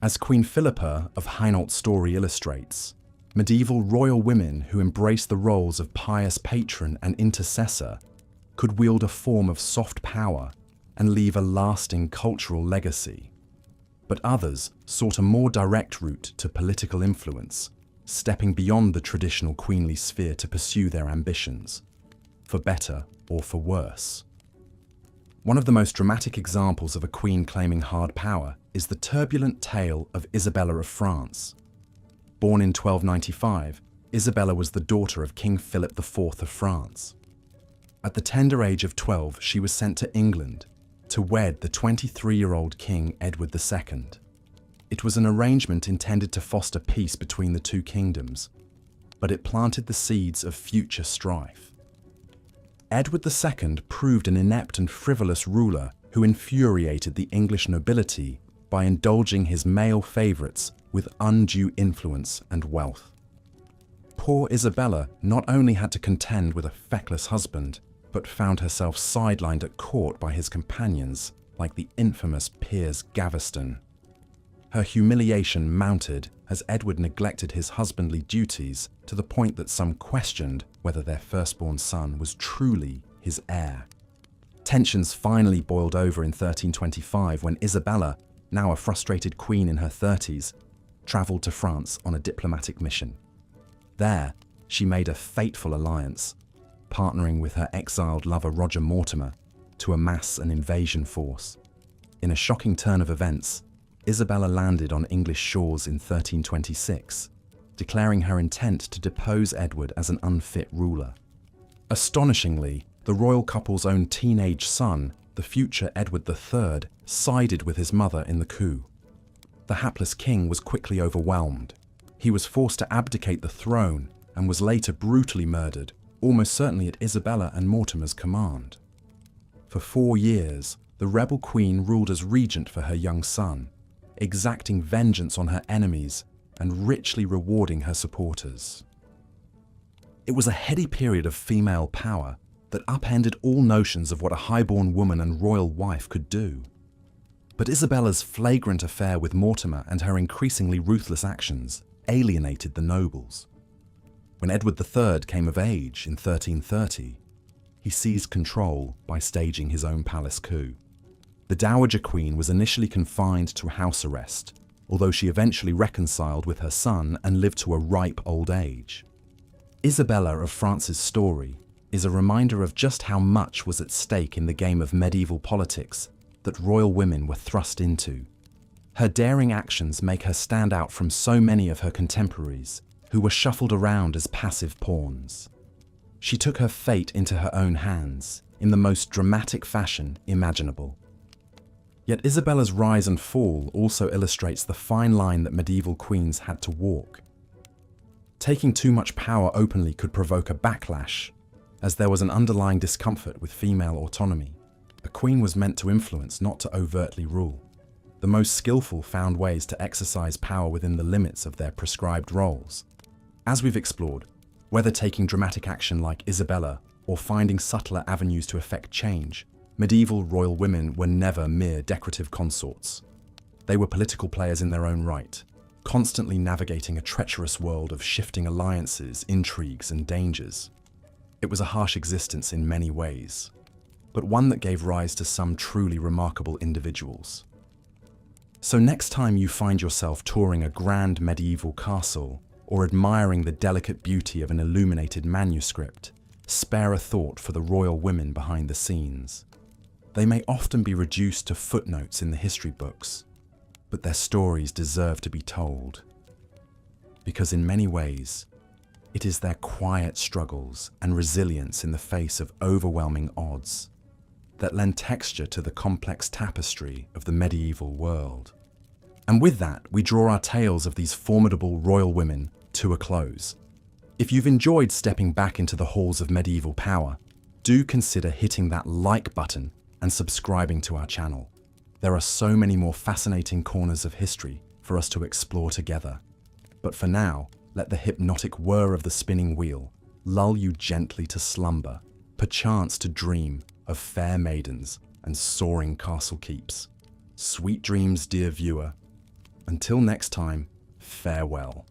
Speaker 1: As Queen Philippa of Hainault's story illustrates, medieval royal women who embraced the roles of pious patron and intercessor could wield a form of soft power and leave a lasting cultural legacy. But others sought a more direct route to political influence, stepping beyond the traditional queenly sphere to pursue their ambitions, for better or for worse. One of the most dramatic examples of a queen claiming hard power is the turbulent tale of Isabella of France. Born in 1295, Isabella was the daughter of King Philip IV of France. At the tender age of 12, she was sent to England to wed the 23-year-old King Edward II. It was an arrangement intended to foster peace between the two kingdoms, but it planted the seeds of future strife. Edward II proved an inept and frivolous ruler who infuriated the English nobility by indulging his male favourites with undue influence and wealth. Poor Isabella not only had to contend with a feckless husband, but found herself sidelined at court by his companions, like the infamous Piers Gaveston. Her humiliation mounted as Edward neglected his husbandly duties to the point that some questioned whether their firstborn son was truly his heir. Tensions finally boiled over in 1325 when Isabella, now a frustrated queen in her 30s, travelled to France on a diplomatic mission. There, she made a fateful alliance, partnering with her exiled lover Roger Mortimer to amass an invasion force. In a shocking turn of events, Isabella landed on English shores in 1326, declaring her intent to depose Edward as an unfit ruler. Astonishingly, the royal couple's own teenage son, the future Edward III, sided with his mother in the coup. The hapless king was quickly overwhelmed. He was forced to abdicate the throne and was later brutally murdered, almost certainly at Isabella and Mortimer's command. For 4 years, the rebel queen ruled as regent for her young son, exacting vengeance on her enemies and richly rewarding her supporters. It was a heady period of female power that upended all notions of what a highborn woman and royal wife could do. But Isabella's flagrant affair with Mortimer and her increasingly ruthless actions alienated the nobles. When Edward III came of age in 1330, he seized control by staging his own palace coup. The Dowager Queen was initially confined to house arrest, although she eventually reconciled with her son and lived to a ripe old age. Isabella of France's story is a reminder of just how much was at stake in the game of medieval politics that royal women were thrust into. Her daring actions make her stand out from so many of her contemporaries, who were shuffled around as passive pawns. She took her fate into her own hands in the most dramatic fashion imaginable. Yet Isabella's rise and fall also illustrates the fine line that medieval queens had to walk. Taking too much power openly could provoke a backlash, as there was an underlying discomfort with female autonomy. A queen was meant to influence, not to overtly rule. The most skillful found ways to exercise power within the limits of their prescribed roles. As we've explored, whether taking dramatic action like Isabella or finding subtler avenues to effect change, medieval royal women were never mere decorative consorts. They were political players in their own right, constantly navigating a treacherous world of shifting alliances, intrigues, and dangers. It was a harsh existence in many ways, but one that gave rise to some truly remarkable individuals. So next time you find yourself touring a grand medieval castle or admiring the delicate beauty of an illuminated manuscript, spare a thought for the royal women behind the scenes. They may often be reduced to footnotes in the history books, but their stories deserve to be told. Because in many ways, it is their quiet struggles and resilience in the face of overwhelming odds that lend texture to the complex tapestry of the medieval world. And with that, we draw our tales of these formidable royal women to a close. If you've enjoyed stepping back into the halls of medieval power, do consider hitting that like button and subscribing to our channel. There are so many more fascinating corners of history for us to explore together. But for now, let the hypnotic whir of the spinning wheel lull you gently to slumber, perchance to dream of fair maidens and soaring castle keeps. Sweet dreams, dear viewer. Until next time, farewell.